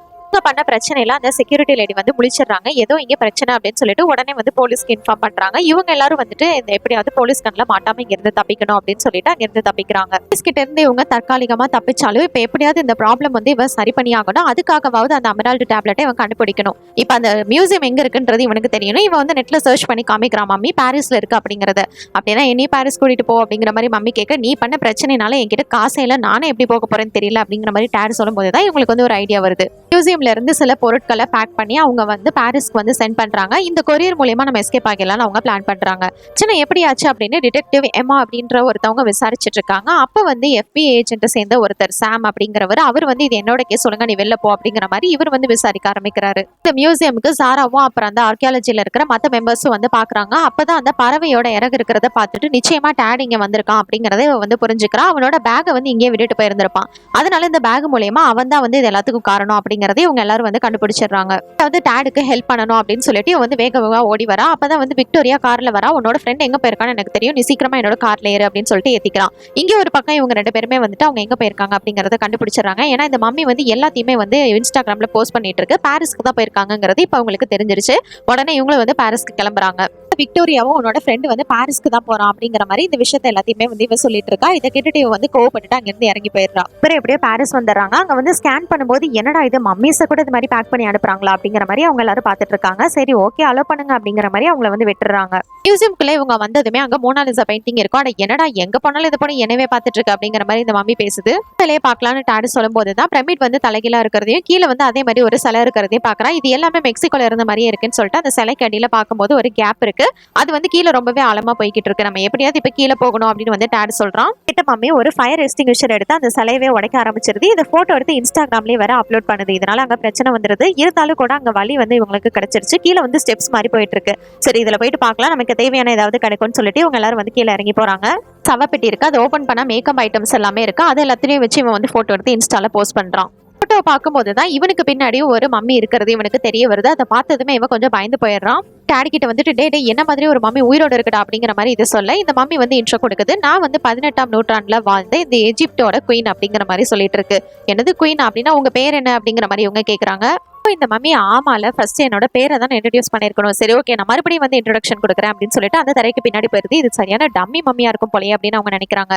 பண்ண பிரச்சனையில அந்த செக்யூரிட்டி லேடி வந்து முழிச்சிடுறாங்க. ஏதோ இங்க பிரச்சனை அப்படின்னு சொல்லிட்டு உடனே வந்து போலீஸ்க்கு இன்ஃபார்ம் பண்றாங்க. இவங்க எல்லாரும் வந்துட்டு இந்த எப்படியாவது போலீஸ் கண்ணுல மாட்டாம இங்க இருந்து தப்பிக்கணும் அப்படின்னு சொல்லிட்டு அங்க இருந்து தப்பிக்கிறாங்க. போலீஸ் கிட்ட இருந்து இவங்க தற்காலிகமா தப்பிச்சாலும் இப்ப எப்படியாவது இந்த ப்ராப்ளம் வந்து இவன் சரி பண்ணி ஆகணும். அதுக்காகவாவது அந்த அமரால்டு டேப்லெட்டை இவன் கண்டுபிடிக்கணும். இப்ப அந்த மியூசியம் எங்க இருக்குன்றது இவனுக்கு தெரியணும். இவன் வந்து நெட்ல சர்ச் பண்ணி காமிக்கிறான் மம்மி பாரிஸ்ல இருக்கு அப்படிங்கறத. அப்படின்னா என்னையும் பாரிஸ் கூட்டிட்டு போ அப்படிங்கிற மாதிரி மம்மி கேட்க, நீ பண்ண பிரச்சனைனால என்கிட்ட காசே இல்ல, நானே எப்படி போக போறேன்னு தெரியல அப்படிங்கிற மாதிரி டேட் சொல்லும் போதுதான் இவங்களுக்கு வந்து ஒரு ஐடியா வருது. மியூசியம்ல இருந்து சில பொருட்களை பேக் பண்ணி அவங்க வந்து பாரிஸ்க்கு வந்து சென்ட் பண்றாங்க. இந்த கொரியர் மூலமா நம்ம எஸ்கேப் ஆகலாம் அவங்க பிளான் பண்றாங்க. சின்ன எப்படி ஆச்சு அப்படின்னு டிடெக்டிவ் எம்மா அப்படின்ற ஒருத்தவங்க விசாரிச்சுட்டு இருக்காங்க. அப்ப வந்து FBI ஏஜென்ட் சேர்ந்த ஒருத்தர் சாம் அப்படிங்கிறவர் அவர் வந்து இது என்னோட கேஸ், சொல்லுங்க நீ வெளில போ அப்படிங்கிற மாதிரி இவர் வந்து விசாரிக்க ஆரம்பிக்கிறாரு. இந்த மியூசியமுக்கு சாராவும் அப்புறம் அந்த ஆர்கியாலஜில இருக்கிற மத்த மெம்பர்ஸும் வந்து பாக்குறாங்க. அப்பதான் அந்த பறவையோட இறகு இருக்கிறத பார்த்துட்டு நிச்சயமா டேட் இங்க வந்திருக்கான் அப்படிங்கறத வந்து புரிஞ்சுக்கிறான். அவனோட பேக்கை வந்து இங்கே விட்டுட்டு போயிருந்திருப்பான். அதனால இந்த பேக் மூலமா அவன் தான் வந்து இது எல்லாத்துக்கும் காரணம் அப்படிங்கறதை இவங்க எல்லாரும் வந்து கண்டுபிடிச்சிடுறாங்க. அதாவது டேடுக்கு ஹெல்ப் பண்ணணும் அப்படின்னு சொல்லிட்டு வந்து வேக வேகமா ஓடி வரா. அப்பதான் வந்து விக்டோரியா கார்ல வரா. உன்னோட ஃப்ரெண்ட் எங்க போயிருக்கான்னு எனக்கு தெரியும், நீ சீக்கிரமா என்னோட கார்ல ஏறு அப்படின்னு சொல்லிட்டு ஏத்திக்கிறான். இங்க ஒரு பக்கம் இவங்க ரெண்டு பேருமே வந்துட்டு அவங்க எங்க போயிருக்காங்க அப்படிங்கறத கண்டுபிடிச்சிடறாங்க. ஏன்னா இந்த மம்மி வந்து எல்லாத்தையுமே வந்து இன்ஸ்டாகிராம்ல போஸ்ட் பண்ணிட்டு இருக்கு. பாரிஸ்க்கு தான் போயிருக்காங்கிறது இப்ப அவங்களுக்கு தெரிஞ்சிருச்சு. உடனே இவங்களும் வந்து பாரிஸ்க்கு கிளம்புறாங்க. விக்டோரியாவும் உன்னோட ஃப்ரெண்டு வந்து பாரிஸ்க்கு தான் போறான் அப்படிங்கிற மாதிரி இந்த விஷயத்தை எல்லாத்தையுமே வந்து இவ சொல்லிட்டு இருக்கா. இதை கேட்டுட்டு இவ வந்து கோவப்பட்டுட்டு அங்கிருந்து இறங்கி போயிடுறா. அப்புறம் எப்படியோ பாரிஸ் வந்துடுறாங்க. அங்க வந்து ஸ்கேன் பண்ணும்போது என்னடா இது மம்மீஸை கூட இது மாதிரி பேக் பண்ணி அனுப்புறாங்களா அப்படிங்கிற மாதிரி அவங்க எல்லாரும் பார்த்துட்டு இருக்காங்க. சரி ஓகே அலோ பண்ணுங்க அப்படிங்கிற மாதிரி அவங்கள வந்து விட்டுறாங்க. மியூசியம்குள்ள இவங்க வந்ததுமே அங்க மோனாலிசா பெயிண்டிங் இருக்கும். அட என்னடா எங்க போனாலும் இதை போன எனவே பார்த்துட்டு இருக்கு அப்படிங்கிற மாதிரி இந்த மம்மி பேசுது. சிலையை பார்க்கலான்னு டாடி சொல்லும் போதுதான் பிரமிட் வந்து தலைகீழா இருக்கிறதையும் கீழே வந்து அதே மாதிரி ஒரு சிலை இருக்கிறதையும் பாக்குறா. இது எல்லாமே மெக்சிகோல இருந்த மாதிரியே இருக்குன்னு சொல்லிட்டு அந்த சிலைக்கு அடியில பார்க்கும்போது ஒரு கேப் இருக்கு. அது வந்து கீழே ரொம்பவே ஆழமா போய்கிட்டு இருக்கு. நம்ம எப்படியாவது இப்ப கீழே போகணும் அப்படின்னு வந்து டாட் சொல்றான். கிட்ட மம்மி ஒரு ஃபயர் எக்ஸ்டிங்விஷர் எடுத்து அந்த சிலையவே உடைக்க ஆரம்பிச்சிருது. இந்த போட்டோ எடுத்து இன்ஸ்டாகிராம்லயே வேற அப்லோட் பண்ணுது. இதனால அங்க பிரச்சனை வந்துருது. இருந்தாலும் கூட அங்க வழி வந்து இவங்களுக்கு கிடைச்சிருச்சு. கீழே வந்து ஸ்டெப்ஸ் மாதிரி போயிட்டு இருக்கு. சரி இதுல போயிட்டு பார்க்கலாம், நமக்கு தேவையான ஏதாவது கிடைக்கும்னு சொல்லிட்டு இவங்க எல்லாரும் வந்து கீழே இறங்கி போறாங்க. சவப்பெட்டி இருக்கு, அதை ஓபன் பண்ணா மேக்கப் ஐட்டம்ஸ் எல்லாமே இருக்கு. அது எல்லாத்தையும் வச்சு இவன் வந்து போட்டோ எடுத்து இன்ஸ்டால போஸ்ட் பண்றான். போட்டோ பார்க்கும்போது தான் இவனுக்கு பின்னாடி ஒரு மம்மி இருக்கிறது இவனுக்கு தெரிய வருது. அதை பார்த்ததுமே இவன் கொஞ்சம் பயந்து போயிடுறான். டாடி கிட்ட வந்துட்டு டே என்ன மாதிரி ஒரு மம்மி உயிரோட இருக்கடா அப்படிங்கிற மாதிரி இது சொல்ல இந்த மம்மி வந்து இன்ட்ரோ கொடுக்குது. நான் வந்து 18ஆம் நூற்றாண்டுல வாழ்ந்த இந்த எஜிப்டோட குயின் அப்படிங்கிற மாதிரி சொல்லிட்டு இருக்கு. என்னது குயின் அப்படின்னா உங்க பேர் என்ன அப்படிங்கிற மாதிரி இவங்க கேட்கறாங்க. இந்த மம்மி ஆமால ஃபர்ஸ்ட் என்னோட பேரை தான் இன்ட்ரோடியூஸ் பண்ணிருக்கணும். சரி ஓகே நான் மறுபடியும் வந்து இன்ட்ரோடக்ஷன் கொடுக்குறேன் அப்படின்னு சொல்லிட்டு அந்த தரைக்கு பின்னாடி போயிருது. இது சரியான டம்மி மம்மியா இருக்கும் போலயே அப்படின்னு அவங்க நினைக்கிறாங்க.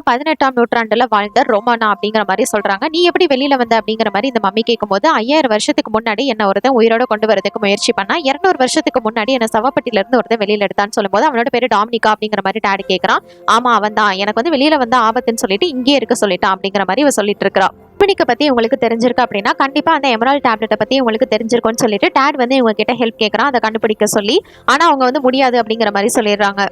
18ஆம் நூற்றாண்டுல வாழ்ந்த ரொமானா அப்படிங்கிற மாதிரி சொல்றாங்க. நீ எப்படி வெளியில வந்த அப்படிங்கிற மாதிரி இந்த மம்மி கேட்கும்போது 5000 வருஷத்துக்கு முன்னாடி என்ன ஒருத்தன் உயிரோட கொண்டு வரதுக்கு முயற்சி பண்ணா, 200 வருஷத்துக்கு முன்னாடி என்ன சவப்பட்டில இருந்து ஒருத்தன் வெளியில எடுத்தான்னு சொல்லும்போது அவனோட பேரு டாமினிகா அப்படிங்கிற மாதிரி டாடி கேட்கறான். ஆமா அவன் தான், எனக்கு வந்து வெளியில வந்த ஆபத்துன்னு சொல்லிட்டு இங்கே இருக்க சொல்லிட்டான் அப்படிங்கிற மாதிரி இவ சொல்லிட்டு இருக்கா. டாமினிக்கை பத்தி உங்களுக்கு தெரிஞ்சிருக்கு அப்படின்னா கண்டிப்பா அந்த எமரால்ட் டேப்லெட்டை பத்தி உங்களுக்கு தெரிஞ்சிருக்கும்னு சொல்லிட்டு டாட் வந்து இவங்க கிட்ட ஹெல்ப் கேட்கறான் அதை கண்டுபிடிக்க சொல்லி. ஆனா அவங்க வந்து முடியாது அப்படிங்கிற மாதிரி சொல்லிடுறாங்க.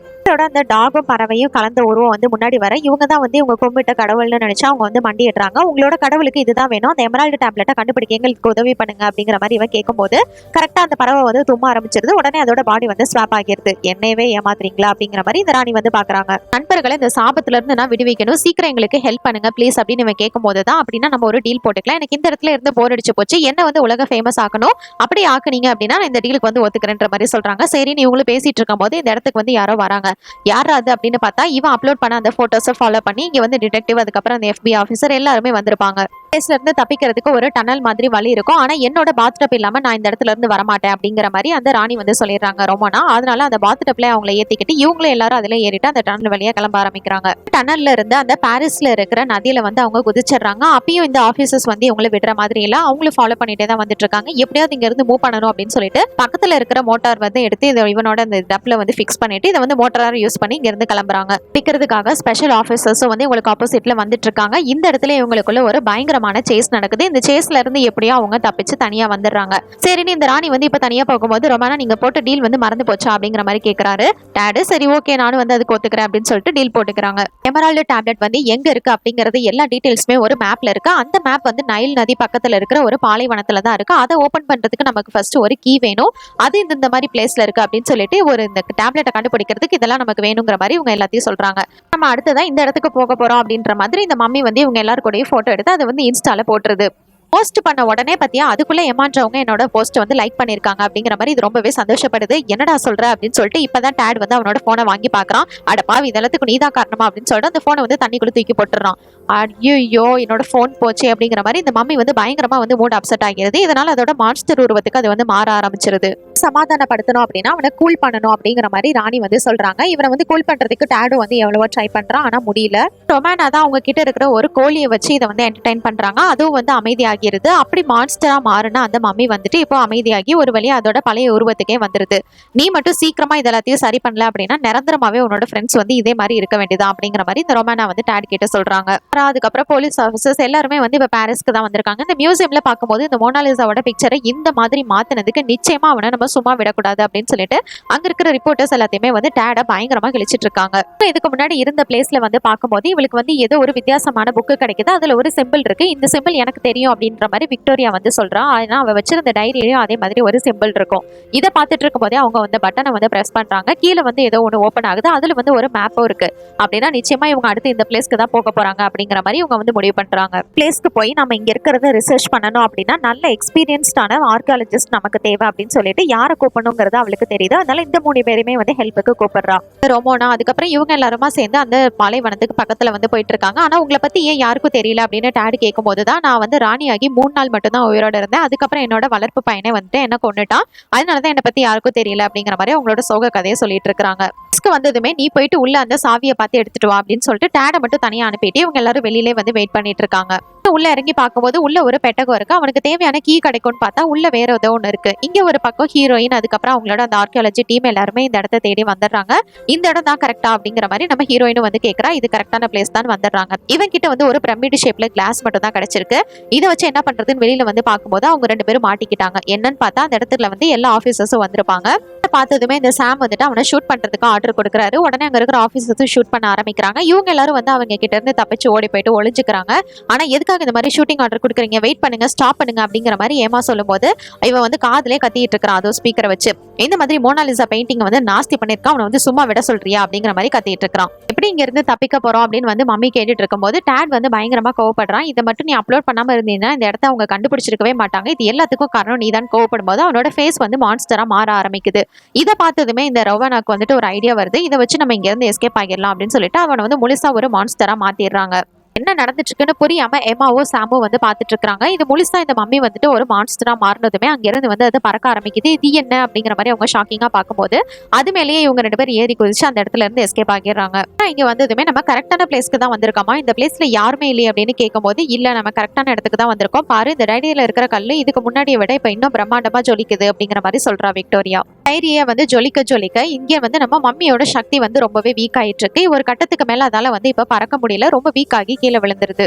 அந்த டாகும் பறவையும் கலந்த உருவம் வந்து முன்னாடி வர இவங்க தான் வந்து இவங்க கும்பிட்ட கடவுள்னு நினைச்சா அவங்க வந்து மண்டிடுறாங்க. உங்களோட கடவுளுக்கு இதுதான் வேணும், அந்த எமரால்டு டேப்லெட்டை கண்டுபிடிக்க எங்களுக்கு உதவி பண்ணுங்க அப்படிங்கிற மாதிரி இவன் கேட்கும்போது கரெக்டா அந்த பறவை வந்து தும்ம ஆரம்பிச்சிருது. உடனே அதோட பாடி வந்து ஸ்வாப் ஆகிருது. என்னவே ஏமாத்துறீங்களா அப்படிங்கிற மாதிரி இந்த ராணி வந்து பாக்குறாங்க. நண்பர்களை இந்த சாபத்துல இருந்து நான் விடுவிக்கணும், சீக்கிரம் எங்களுக்கு ஹெல்ப் பண்ணுங்க ப்ளீஸ் அப்படின்னு இவன் கேட்கும்போது தான் அப்படின்னா நம்ம ஒரு டீல் போட்டுக்கலாம், எனக்கு இந்த இடத்துல இருந்து போர் அடிச்சு போச்சு, என்ன வந்து உலக ஃபேமஸ் ஆக்கணும், அப்படி ஆக்குனீங்க அப்படின்னா இந்த டீலுக்கு வந்து ஒத்துக்கிறேன்ற மாதிரி சொல்றாங்க. சரி நீ இவங்களும் பேசிட்டு இருக்கும் போது இந்த இடத்துக்கு வந்து யாரோ வராங்க. யார் அது அப்படின்னு பார்த்தா இவன் அப்லோட் பண்ண அந்த போட்டோஸை ஃபாலோ பண்ணி இங்க வந்து டிடெக்டிவ் அதுக்கப்புறம் அந்த FBI ஆஃபீஸர் எல்லாருமே வந்திருப்பாங்க. பிளேஸ்ல இருந்து தப்பிக்கிறதுக்கு ஒரு டனல் மாதிரி வழி இருக்கும். ஆனா என்னோட பாத்டப் இல்லாம நான் இந்த இடத்துல இருந்து வரமாட்டேன் அப்படிங்கிற மாதிரி அந்த ராணி வந்து சொல்லிடுறாங்க ரொமோனா. அதனால அந்த பாத்டப்ல அவங்கள ஏத்திக்கிட்டு இவங்களும் எல்லாரும் அதுல ஏறிட்டு அந்த டனல் வழியா கிளம்ப ஆரம்பிக்கிறாங்க. டனல்ல இருந்து அந்த பாரிஸ்ல இருக்கிற நதியில வந்து அவங்க குதிச்சிடுறாங்க. அப்பயும் இந்த ஆபீசர்ஸ் வந்து இவங்களை விடுற மாதிரி இல்ல, அவங்களும் ஃபாலோ பண்ணிட்டே தான் வந்துட்டு இருக்காங்க. எப்படியாவது இங்க இருந்து மூவ் பண்ணணும் அப்படின்னு சொல்லிட்டு பக்கத்துல இருக்கிற மோட்டார் வந்து எடுத்து இவனோட அந்த டப்ல வந்து ஃபிக்ஸ் பண்ணிட்டு இதை வந்து மோட்டார் யூஸ் பண்ணி இங்க இருந்து கிளம்புறாங்க. பிடிக்கிறதுக்காக ஸ்பெஷல் ஆபீசர்ஸும் வந்து இவங்களுக்கு ஆப்போசிட்ல வந்துட்டு இருக்காங்க. இந்த இடத்துல இவங்களுக்குள்ள ஒரு பயங்கரமான சேஸ் நடக்குது. இந்த சேஸ்ல இருந்து எப்படியோ அவங்க தப்பிச்சு தனியா வந்துடுறாங்க. சரின்னு இந்த ராணி வந்து இப்ப தனியா போகும்போது ரொமானா நீங்க போட்ட டீல் வந்து மறந்து போச்சா அப்படிங்கிற மாதிரி கேக்குறாரு டாடு. சரி ஓகே நானும் வந்து அதுக்கு ஒத்துக்கிறேன் அப்படின்னு சொல்லிட்டு டீல் போட்டுக்கிறாங்க. எமரால்டு டேப்லெட் வந்து எங்க இருக்கு அப்படிங்கிறது எல்லா டீடைல்ஸுமே ஒரு மேப்ல இருக்கு. அந்த மேப் வந்து நைல் நதி பக்கத்துல இருக்கிற ஒரு பாலைவனத்துல தான் இருக்கு. அதை ஓபன் பண்றதுக்கு நமக்கு ஃபர்ஸ்ட் ஒரு கீ வேணும். அது இந்த மாதிரி பிளேஸ்ல இருக்கு அப்படின்னு சொல்லிட்டு ஒரு இந்த டேப்லெட்டை கண்டுபிடிக்கிறதுக்கு இதெல்லாம் நமக்கு வேணுங்கிற மாதிரி இவங்க எல்லாத்தையும் சொல்றாங்க. நம்ம அடுத்ததான் இந்த இடத்துக்கு போக போறோம் அப்படின்ற மாதிரி இந்த மம்மி வந்து இவங்க எல்லாரும் கூட போட்டோ எடுத்து அதை வந்து இன்ஸ்டால போட்டுருது. போஸ்ட் பண்ண உடனே பத்தியா அதுக்குள்ள ஏமாற்றவங்க என்னோட போஸ்ட் வந்து லைக் பண்ணிருக்காங்க அப்படிங்கிற மாதிரி இது ரொம்பவே சந்தோஷப்படுது. என்னடா சொல்ற அப்படின்னு சொல்லிட்டு இப்பதான் டேட் வந்து அவனோட போனை வாங்கி பாக்குறான். அடப்பா இதெல்லாத்துக்கு நீதான் காரணமா அப்படின்னு சொல்லிட்டு அந்த போனை வந்து தண்ணிக்குள்ள தூக்கி போட்டுறான். ஐயோ என்னோட போன் போச்சு அப்படிங்கிற மாதிரி இந்த மம்மி வந்து பயங்கரமா வந்து மூட் அப்செட் ஆகிறது. இதனால அதோட மான்ஸ்டர் உருவத்துக்கு அது வந்து மாற ஆரம்பிச்சிருது. சமாதானப்படுத்தணும் அப்படின்னா அவனை கூல் பண்ணணும் அப்படிங்கிற மாதிரி ராணி வந்து சொல்றாங்க. இவனை வந்து கூல் பண்றதுக்கு டேடும் வந்து எவ்வளவோ ட்ரை பண்றான், ஆனா முடியல. ரொமானா தான் அவங்க கிட்ட இருக்கிற ஒரு கோழியை வச்சு இதை வந்து என்டர்டைன் பண்றாங்க. அதுவும் வந்து அமைதியாகிறது. அப்படி மான்ஸ்டரா மாறினா அந்த மம்மி வந்துட்டு இப்போ அமைதியாகி ஒரு வழியா அதோட பழைய உருவத்துக்கே வந்துருது. நீ மட்டும் சீக்கிரமா இதெல்லாத்தையும் சரி பண்ணல அப்படின்னா நிரந்தரமாவே உன்னோட ஃப்ரெண்ட்ஸ் வந்து இதே மாதிரி இருக்க வேண்டியதா அப்படிங்கிற மாதிரி இந்த ரொமானா வந்து டேட் கிட்ட சொல்றாங்க. அதுக்கப்புறம் போலீஸ் ஆஃபீஸர்ஸ் எல்லாருமே வந்து இப்ப பாரிஸ்க்கு தான் வந்திருக்காங்க. இந்த மியூசியம்ல பார்க்கும்போது இந்த மோனாலிசாவோட பிக்சரை இந்த மாதிரி மாத்தினதுக்கு நிச்சயமா அவனை நம்ம சும்மா விடக்கூடாது அப்படின்னு சொல்லிட்டு அங்க இருக்கிற ரிப்போர்ட்டர்ஸ் எல்லாத்தையுமே வந்து டேட பயங்கரமா கிழிச்சிட்டு இருக்காங்க. இதுக்கு முன்னாடி இருந்த பிளேஸ்ல வந்து பார்க்கும்போது இவளுக்கு வந்து ஏதோ ஒரு வித்தியாசமான புக்கு கிடைக்குது. அதுல ஒரு சிம்பிள் இருக்கு. இந்த சிம்பிள் எனக்கு தெரியும் அப்படின்ற மாதிரி விக்டோரியா வந்து சொல்றான். ஆனா அவ வச்சிருந்த டைரியிலையும் அதே மாதிரி ஒரு சிம்பிள் இருக்கும். இதை பார்த்துட்டு இருக்கும் போதே அவங்க வந்து பட்டனை வந்து பிரஸ் பண்றாங்க. கீழே வந்து ஏதோ ஒன்று ஓப்பன் ஆகுது. அதுல வந்து ஒரு மேப்பும் இருக்கு. அப்படின்னா நிச்சயமா இவங்க அடுத்து இந்த பிளேஸ்க்கு தான் போக போறாங்க அப்படிங்கிற மாதிரி இவங்க வந்து முடிவு பண்றாங்க. பிளேஸ்க்கு போய் நம்ம இங்க இருக்கிறத ரிசர்ச் பண்ணணும் அப்படின்னா நல்ல எக்ஸ்பீரியன்ஸ்டான ஆர்கியாலஜிஸ்ட் நமக்கு தேவை அப்படின்னு சொல்லிட்டு யாரை கூப்பிடணுங்கிறது அவளுக்கு தெரியுது. அதனால இந்த 3 பேருமே வந்து ஹெல்ப்புக்கு கூப்பிடுறா. ரொமோனா அதுக்கப்புறம் இவங்க எல்லாருமா சேர்ந்து அந்த பாலைவனத்துக்கு பக்கத்துல வந்து போயிட்டு இருக்காங்க. ஆனா உங்களை பத்தி ஏன் யாருக்கும் தெரியல அப்படின்னு டேட் கேட்கும் போதுதான் நான் வந்து ராணியாகி 3 நாள் மட்டும் தான் உயிரோட இருந்தேன். அதுக்கப்புறம் என்னோட வளர்ப்பு பையனை வந்துட்டு என்ன கொண்டுட்டான். அதனாலதான் என்னை பத்தி யாருக்கும் தெரியல அப்படிங்கிற மாதிரி அவங்களோட சோக கதையை சொல்லிட்டு இருக்காங்க. வந்ததுமே நீ போயிட்டு உள்ள அந்த சாவியை பார்த்து எடுத்துட்டு வா அப்படின்னு சொல்லிட்டு டேடை மட்டும் தனியா அனுப்பிட்டு இவங்க எல்லாரும் வெளியிலே வந்து வெயிட் பண்ணிட்டு இருக்காங்க. உள்ள இறங்கி பார்க்கும்போது உள்ள ஒரு பெட்டகம் இருக்கு. அவனுக்கு தேவையான கீ கிடைக்கும்னு பார்த்தா உள்ள வேற ஏதோ ஒன்று இருக்கு. இங்க ஒரு பக்கம் ஹீரோயின் அதுக்கப்புறம் அவங்களோட அந்த ஆர்கியாலஜி டீம் எல்லாருமே இந்த இடத்த தேடி வந்துடுறாங்க. இந்த இடம் தான் கரெக்டா அப்படிங்கிற மாதிரி நம்ம ஹீரோயினும் வந்து கேட்கறா. இது கரெக்டான பிளேஸ் தான் வந்துடுறாங்க. இவன் கிட்ட வந்து ஒரு பிரமிட் ஷேப்ல கிளாஸ் மட்டும் தான் கிடைச்சிருக்கு. இதை வச்சு என்ன பண்றதுன்னு வெளியில வந்து பார்க்கும்போது அவங்க 2 பேரும் மாட்டிக்கிட்டாங்க. என்னன்னு பார்த்தா அந்த இடத்துல வந்து எல்லா ஆபீசர்ஸும் வந்திருப்பாங்க. பார்த்ததுமே இந்த சாம் வந்துட்டு அவனை ஷூட் பண்றதுக்கு ஆர்டர் கொடுக்குறாரு. உடனே அங்க இருக்கிற ஆபீசர்ஸும் ஷூட் பண்ண ஆரம்பிக்கிறாங்க. இவங்க எல்லாரும் வந்து அவங்க கிட்ட இருந்து தப்பிச்சு ஓடி போயிட்டு ஒளிஞ்சுக்கிறாங்க. ஆனா எதுக்காக இந்த மாதிரி ஷூட்டிங் ஆர்டர் கொடுக்குறீங்க, வெயிட் பண்ணுங்க, ஸ்டாப் பண்ணுங்க அப்படிங்கிற மாதிரி ஏமா சொல்லும் போது இவன் வந்து காதுலே கத்திட்டு இருக்கிறான். அதோ ஸ்பீக்கரை வச்சு இந்த மாதிரி மோனாலிசா பெயிண்டிங் வந்து நாஸ்தி பண்ணிருக்கான், அவனை வந்து சும்மா விட சொல்றியா அப்படிங்கிற மாதிரி கத்திட்டு இருக்கிறான். எப்படி இங்க இருந்து தப்பிக்க போறோம் அப்படின்னு வந்து மம்மி கேட்டுட்டு இருக்கும்போது டேட் வந்து பயங்கரமா கோவப்படுறான். இதை மட்டும் நீ அப்லோட் பண்ணாம இருந்தீங்கன்னா இந்த இடத்த அவங்க கண்டுபிடிச்சிருக்கவே மாட்டாங்க. இது எல்லாத்துக்கும் காரணம் நீ தான் கோவப்படும் போது அவனோட ஃபேஸ் வந்து மான்ஸ்டரா மாற ஆரம்பிக்குது. இதை பார்த்ததுமே இந்த ரொவானாக்கு வந்துட்டு ஒரு ஐடியா வருது. இதை வச்சு நம்ம இங்க இருந்து எஸ்கேப் ஆகிடலாம் அப்படின்னு சொல்லிட்டு அவனை வந்து முழுசா ஒரு மான்ஸ்டரா மாத்திடுறாங்க. என்ன நடந்துட்டு இருக்குன்னு புரியாம எமாவும் சாமும் வந்து பாத்துட்டு இருக்காங்க. இது முழுசா இந்த மம்மி வந்துட்டு ஒரு மான்ஸ்டரா மாறினதுமே அங்கிருந்து வந்து அது பறக்க ஆரம்பிக்குது. இது என்ன அப்படிங்கிற மாதிரி அவங்க ஷாக்கிங்கா பார்க்கும்போது அது மேலேயே இவங்க 2 பேர் ஏறி குதிச்சு அந்த இடத்துல இருந்து எஸ்கேப் ஆகிடுறாங்க. இங்க வந்ததுமே நம்ம கரெக்டான பிளேஸ்க்கு தான் வந்திருக்கோமா, இந்த பிளேஸ்ல யாருமே இல்லையே அப்படின்னு கேட்கும்போது இல்ல நம்ம கரெக்டான இடத்துக்கு தான் வந்திருக்கோம், பாரு இந்த டைரியில இருக்கிற கல்லு இதுக்கு முன்னாடியை விட இப்ப இன்னும் பிரம்மாண்டமா ஜொலிக்குது அப்படிங்கிற மாதிரி சொல்றா விக்டோரியா. டைரியை வந்து ஜொலிக்க ஜொலிக்க இங்கே வந்து நம்ம மம்மியோட சக்தி வந்து ரொம்பவே வீக் ஆயிட்டு இருக்கு. ஒரு கட்டத்துக்கு மேல அதால வந்து இப்ப பறக்க முடியல, ரொம்ப வீக் ஆகி கீழே விழுந்துருது.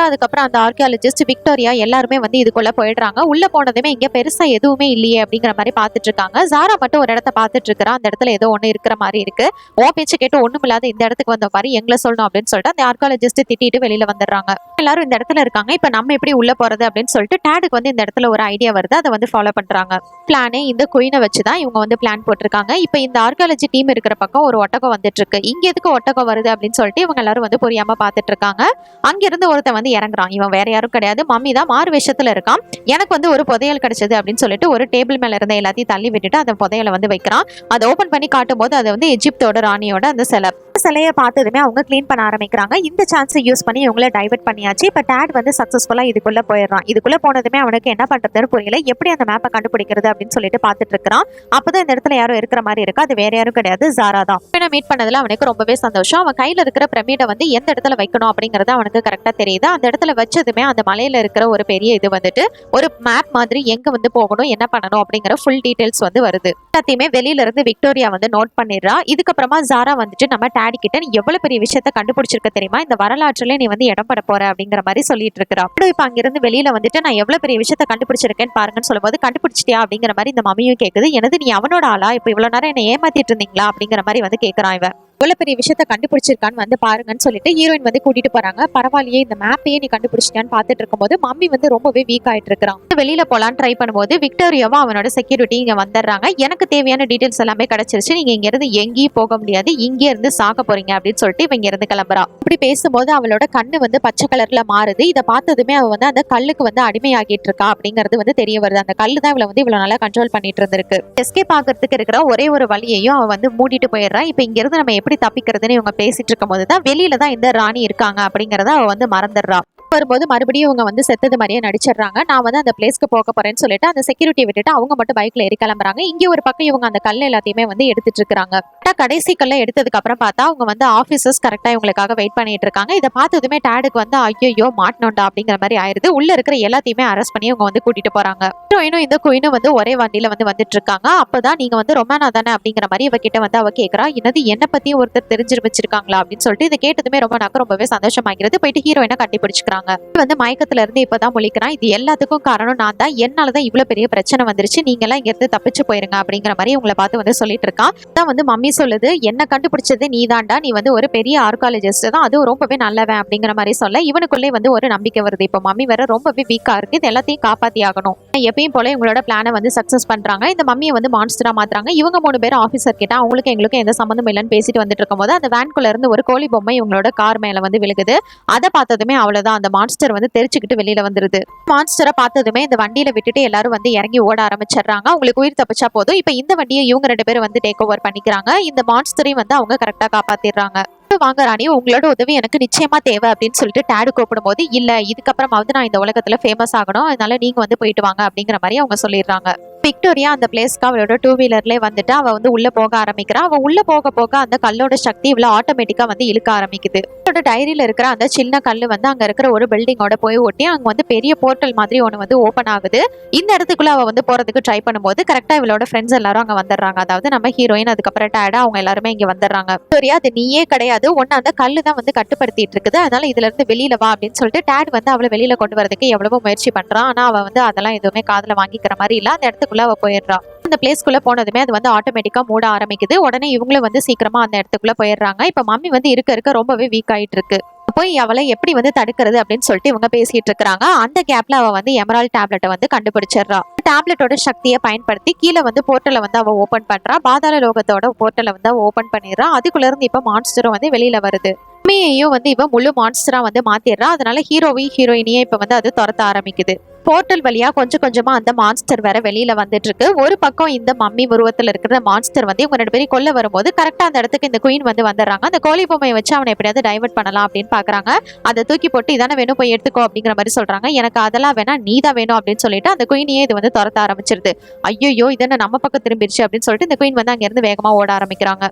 அதுக்கப்புறம் அந்த ஆர்கியாலஜிஸ்ட் விக்டோரியா எல்லாருமே வந்து இதுக்குள்ள போயிடுறாங்க. உள்ள போனதுமே இங்க பெருசா எதுவுமே இல்லையே அப்படிங்கிற மாதிரி பாத்துட்டு இருக்காங்க. ஜாரா மட்டும் ஒரு இடத்த பாத்துட்டு இருக்கிறா. அந்த இடத்துல ஏதோ ஒண்ணு இருக்கிற மாதிரி இருக்கு. ஓ பேச்சு கேட்டு ஒண்ணும் இல்லாத இந்த இடத்துக்கு வந்த மாதிரி எங்களை சொல்லணும் அப்படின்னு சொல்லிட்டு அந்த ஆர்கியாலஜிஸ்ட் திட்டிட்டு வெளியில வந்துடுறாங்க. எல்லாரும் இந்த இடத்துல இருக்காங்க. இப்ப நம்ம எப்படி உள்ள போறது அப்படின்னு சொல்லிட்டு டேடுக்கு வந்து இந்த இடத்துல ஒரு ஐடியா வருது. அதை வந்து ஃபாலோ பண்றாங்க. பிளானே இந்த குயினை வச்சுதான் இவங்க வந்து பிளான் போட்டிருக்காங்க. இப்ப இந்த ஆர்கியாலஜி டீம் இருக்கிற பக்கம் ஒரு ஒட்டகம் வந்துட்டு இருக்கு. இங்க எதுக்கு ஒட்டகம் வருது அப்படின்னு சொல்லிட்டு இவங்க எல்லாரும் வந்து புரியாம பாத்துட்டு இருக்காங்க. அங்கிருந்து ஒருத்தன் வந்து இறங்குறான். இவன் வேற யாரும் கிடையாது, மம்மி தான். மாறு விஷயத்துல இருக்கான். எனக்கு வந்து ஒரு புதையல் கிடைச்சது அப்படின்னு சொல்லிட்டு ஒரு டேபிள் மேல இருந்த எல்லாத்தையும் தள்ளி விட்டுட்டு அந்த புதையலை வந்து வைக்கிறான். அதை ஓபன் பண்ணி காட்டும் போது அது வந்து எஜிப்தோட ராணியோட அந்த சிலை. சிலையை பார்த்ததுமே அவங்க க்ளீன் பண்ண ஆரம்பிக்கிறாங்க. இந்த சான்ஸை யூஸ் பண்ணி இவங்கள டைவர்ட் பண்ணியாச்சு. இப்போ டேட் வந்து சக்ஸஸ்ஃபுல்லா இதுக்குள்ள போயிடுறான். இதுக்குள்ள போனதுமே அவனுக்கு என்ன பண்றதுன்னு புரியல. எப்படி அந்த மேப்பை கண்டுபிடிக்கிறது அப்படின்னு சொல்லிட்டு பார்த்துட்டு இருக்கிறான். அப்பதான் இந்த இடத்துல யாரும் இருக்கிற மாதிரி இருக்கு. அது வேற யாரும் கிடையாது, ஜாரா தான். மீட் பண்ணதுல அவனுக்கு ரொம்பவே சந்தோஷம். அவன் கையில இருக்கிற பிரமிடை வந்து எந்த இடத்துல வைக்கணும் அப்படிங்கறது அவனுக்கு கரெக்டா தெரியுது. அந்த இடத்துல வச்சதுமே அந்த மலையில இருக்கிற ஒரு பெரிய இது வந்துட்டு ஒரு மேப் மாதிரி எங்க வந்து போகணும், என்ன பண்ணணும் அப்படிங்கிற ஃபுல் டீடைல்ஸ் வந்து வருது. எல்லாத்தையுமே வெளியில இருந்து விக்டோரியா வந்து நோட் பண்ணிடுறா. இதுக்கப்புறமா ஜாரா வந்துட்டு நம்ம டேடி கிட்ட நீ எவ்வளவு பெரிய விஷயத்த கண்டுபிடிச்சிருக்க தெரியுமா, இந்த வரலாற்றுல நீ வந்து இடம் பட போற அப்படிங்கிற மாதிரி சொல்லிட்டு இருக்கிறா. இப்ப அங்கிருந்து வெளியில வந்துட்டு நான் எவ்வளவு பெரிய விஷயத்த கண்டுபிடிச்சிருக்கேன்னு பாருங்கன்னு சொல்லும்போது கண்டுபிடிச்சிட்டியா அப்படிங்கிற மாதிரி இந்த மம்மியும் கேக்குது. எனது நீ அவனோட ஆளா, இப்ப இவ்வளவு நேரம் என்ன ஏமாத்திட்டு இருந்தீங்களா அப்படிங்கிற மாதிரி வந்து கேக்குறான் இவன். இவ்வளவு பெரிய விஷயத்த கண்டுபிடிச்சிருக்கான்னு வந்து பாருங்கன்னு சொல்லிட்டு ஹீரோயின் வந்து கூட்டிட்டு போறாங்க. பரவாயில்லையே இந்த மேப்பையே நீ கண்டுபிடிச்சிட்டான்னு பாத்துட்டு இருக்கும்போது மம்மி வந்து ரொம்பவே வீக் ஆயிட்டு இருக்கான். வெளியில போலான்னு ட்ரை பண்ணும்போது விக்டோரியாவும் அவனோட செக்யூரிட்டி இங்க வந்துடுறாங்க. எனக்கு தேவையான டீடைல்ஸ் எல்லாமே கிடைச்சிருச்சு, நீங்க இங்க இருந்து எங்கேயும் போக முடியாது, இங்கே இருந்து சாக போறீங்க அப்படின்னு சொல்லிட்டு இவங்க இருந்து கிளம்புறா. இப்படி பேசும்போது அவளோட கண்ணு வந்து பச்சை கலர்ல மாறுது. இதை பார்த்ததுமே அவ வந்து அந்த கல்லுக்கு வந்து அடிமையாகிட்டு இருக்கா அப்படிங்கிறது வந்து தெரிய வருது. அந்த கல்லு தான் இவளை வந்து இவ்வளவு நல்லா கண்ட்ரோல் பண்ணிட்டு இருந்திருக்கு. எஸ்கேப் ஆகிறதுக்கு இருக்கிற ஒரே ஒரு வழியையும் அவ வந்து மூடிட்டு போயிடுறா. இப்ப இங்க இருந்து நம்ம எப்படி தப்பிக்கிறதுன்னு இவங்க பேசிட்டு இருக்கும் போதுதான் வெளியில தான் இந்த ராணி இருக்காங்க அப்படிங்கறத அவ வந்து மறந்துடுறா. வரும்போது மறுபடியும் இவங்க வந்து செத்தது மாதிரியே நடிச்சிடுறாங்க. நான் வந்து அந்த பிளேஸ்க்கு போக போறேன்னு சொல்லிட்டு அந்த செக்யூரிட்டியை விட்டுட்டு அவங்க மட்டும் பைக்ல ஏறி கிளம்புறாங்க. இங்க ஒரு பக்கம் இவங்க அந்த கல் எல்லாத்தையுமே வந்து எடுத்துட்டு இருக்காங்க. கடைசி கல்லை எடுத்ததுக்கு அப்புறம் பார்த்தா அவங்க வந்து ஆபீசர்ஸ் கரெக்டா இவங்களுக்காக வெயிட் பண்ணிட்டு இருக்காங்க. இதை பார்த்ததுமே டேடுக்கு வந்து ஐயோ மாட்டணும்டா அப்படிங்கிற மாதிரி ஆயிருது. உள்ள இருக்கிற எல்லாத்தையுமே அரெஸ்ட் பண்ணி இவங்க வந்து கூட்டிட்டு போறாங்க. ஹீரோயினும் இந்த குயினும் வந்து ஒரே வண்டியில வந்து வந்துட்டு இருக்காங்க. அப்பதான் நீங்க வந்து ரொமானா தானே அப்படிங்கிற மாதிரி இவ கிட்ட வந்து அவ கேட்கறா. என்னது என்ன பத்தி ஒருத்தர் தெரிஞ்சு வச்சிருக்காங்களா அப்படின்னு சொல்லிட்டு இதை கேட்டதுமே ரொமானாக்கு ரொம்பவே சந்தோஷமாகிறது. போயிட்டு ஹீரோயினை கட்டி பிடிச்சிக்கிறாங்க. வந்து மயக்கத்துல இருந்து இப்பதான் முழிக்கிறான். இது எல்லாத்துக்கும் காரணம் நான் தான், என்னாலதான் இவ்வளவு பெரிய பிரச்சனை வந்துருச்சு, நீங்க எல்லாம் இங்க இருந்து தப்பிச்சு போயிருங்க அப்படிங்கிற மாதிரி உங்களை பார்த்து வந்து சொல்லிட்டு இருக்கான். தான் வந்து மம்மி சொல்லுது, என்ன கண்டுபிடிச்சது நீ தாண்டா, நீ வந்து ஒரு பெரிய ஆர்காலஜிஸ்ட் தான், அதுவும் ரொம்பவே நல்லவன் அப்படிங்கிற மாதிரி சொல்ல இவனுக்குள்ளே வந்து ஒரு நம்பிக்கை வருது. இப்போ மம்மி வேற ரொம்பவே வீக்கா இருக்கு, இது எல்லாத்தையும் காப்பாத்தி ஆகணும். எப்பயும் போல இவங்களோட பிளானை வந்து சக்சஸ் பண்றாங்க. இந்த மம்மியை வந்து மான்ஸ்டரா மாத்துறாங்க. இவங்க 3 பேர் ஆபீசர் கிட்ட அவங்களுக்கு எங்களுக்கு எந்த சம்பந்தம் இல்லைன்னு பேசிட்டு வந்துட்டு இருக்கும் போது அந்த வேன்குள்ள இருந்து ஒரு கோழி பொம்மை இவங்களோட கார் மேல வந்து விழுகுது. அதை பார்த்ததுமே அவ்வளவுதான், அந்த மான்ஸ்டர் வந்து தெரிச்சுக்கிட்டு வெளியில வந்துருது. மான்ஸ்டரை பார்த்ததுமே இந்த வண்டியில விட்டுட்டு எல்லாரும் வந்து இறங்கி ஓட ஆரம்பிச்சிடுறாங்க. அவங்களுக்கு உயிர் தப்பிச்சா போதும். இப்ப இந்த வண்டியை இவங்க 2 பேரும் வந்து டேக் ஓவர் பண்ணிக்கிறாங்க. இந்த மான்ஸ்டரையும் வந்து அவங்க கரெக்டா காப்பாத்திடுறாங்க. வாங்க ராணி, உங்களோட உதவி எனக்கு நிச்சயமா தேவை அப்படின்னு சொல்லிட்டு டேடு கூப்பிடும் போது இல்ல, இதுக்கப்புறமாவது நான் இந்த உலகத்துல ஃபேமஸ் ஆகணும், அதனால நீங்க வந்து போயிட்டு வாங்க அப்படிங்கிற மாதிரி அவங்க சொல்லிடுறாங்க. விக்டோரியா அந்த பிளேஸ்க்கு அவளோட 2 வீலர்ல வந்துட்டு அவ வந்து உள்ள போக ஆரம்பிக்கிறா. அவ உள்ள போக போக அந்த கல்லோட சக்தி இவ்வளவு ஆட்டோமேட்டிக்கா வந்து இழுக்க ஆரம்பிக்குது. அவளோட டைரியில இருக்கிற அந்த சின்ன கல்லு வந்து அங்க இருக்கிற ஒரு பில்டிங்கோட போய் ஒட்டி அங்க வந்து பெரிய போர்ட்டல் மாதிரி ஒண்ணு வந்து ஓபன் ஆகுது. இந்த இடத்துக்குள்ள அவ வந்து போறதுக்கு ட்ரை பண்ணும்போது கரெக்டா இவளோட ஃப்ரெண்ட்ஸ் எல்லாரும் அங்க வந்துடுறாங்க. அதாவது நம்ம ஹீரோயின், அதுக்கப்புறம் டேடா, அவங்க எல்லாருமே இங்க வந்துடுறாங்க. விக்டோரியா, அது நீயே கிடையாது, ஒன்னு அந்த கல்லு தான் வந்து கட்டுப்படுத்திட்டு இருக்குது, அதனால இதுல இருந்து வெளியில வா அப்படின்னு சொல்லிட்டு டேட் வந்து அவளை வெளியில கொண்டு வரதுக்கு எவ்வளவோ முயற்சி பண்றான். ஆனா அவ வந்து அதெல்லாம் எதுவுமே காதுல வாங்கிக்கிற மாதிரி இல்ல. அந்த இடத்துக்குள்ள அவ போயிடுறா. அந்த பிளேஸ்க்குள்ள போனதுமே அது வந்து ஆட்டோமேட்டிக்கா மூட ஆரம்பிக்குது. உடனே இவங்களும் வந்து சீக்கிரமா அந்த இடத்துக்குள்ள போயிடுறாங்க. இப்ப மம்மி வந்து இருக்க ரொம்பவே வீக் ஆயிட்டு இருக்கு. போய் அவளை எப்படி வந்து தடுக்கிறது அப்படின்னு சொல்லிட்டு இவங்க பேசிட்டு இருக்காங்க. அந்த கேப்ல அவ வந்து எமரால்ட் டேப்லெட்டை வந்து கண்டுபிடிச்சிடுறா. டேப்லெட்டோட சக்தியை பயன்படுத்தி கீழே வந்து போர்ட்டலை வந்து அவ ஓபன் பண்றா. பாதாள லோகத்தோட போர்ட்டலை வந்து அவ ஓபன் பண்ணிடுறா. அதுக்குள்ள இருந்து இப்ப மான்ஸ்டரும் வந்து வெளியில வருது. உண்மையையும் வந்து இவ முழு மான்ஸ்டரா வந்து மாத்திடுறா. அதனால ஹீரோயினியே இப்ப வந்து அது துரத்த ஆரம்பிக்குது. போர்ட்டல் வழியா கொஞ்சம் கொஞ்சமா அந்த மான்ஸ்டர் வேற வெளியில வந்துட்டு இருக்கு. ஒரு பக்கம் இந்த மம்மி உருவத்துல இருக்கிற மான்ஸ்டர் வந்து இவங்க 2 பேரும் கொல்ல வரும்போது கரெக்டா அந்த இடத்துக்கு இந்த குயின் வந்து வந்துடுறாங்க. அந்த கோழி பொம்மையை வச்சு அவனை எப்படியாவது டைவர்ட் பண்ணலாம் அப்படின்னு பாக்குறாங்க. அதை தூக்கி போட்டு இதானே வேணும், போய் எடுத்துக்கோ அப்படிங்கிற மாதிரி சொல்றாங்க. எனக்கு அதெல்லாம் வேணா, நீ தான் வேணும் அப்படின்னு சொல்லிட்டு அந்த குயினியே இது வந்து துரத்த ஆரம்பிச்சிருது. ஐயோ இதென்ன நம்ம பக்கம் திரும்பிடுச்சு அப்படின்னு சொல்லிட்டு இந்த குயின் வந்து அங்க இருந்து வேகமா ஓட ஆரம்பிக்கிறாங்க.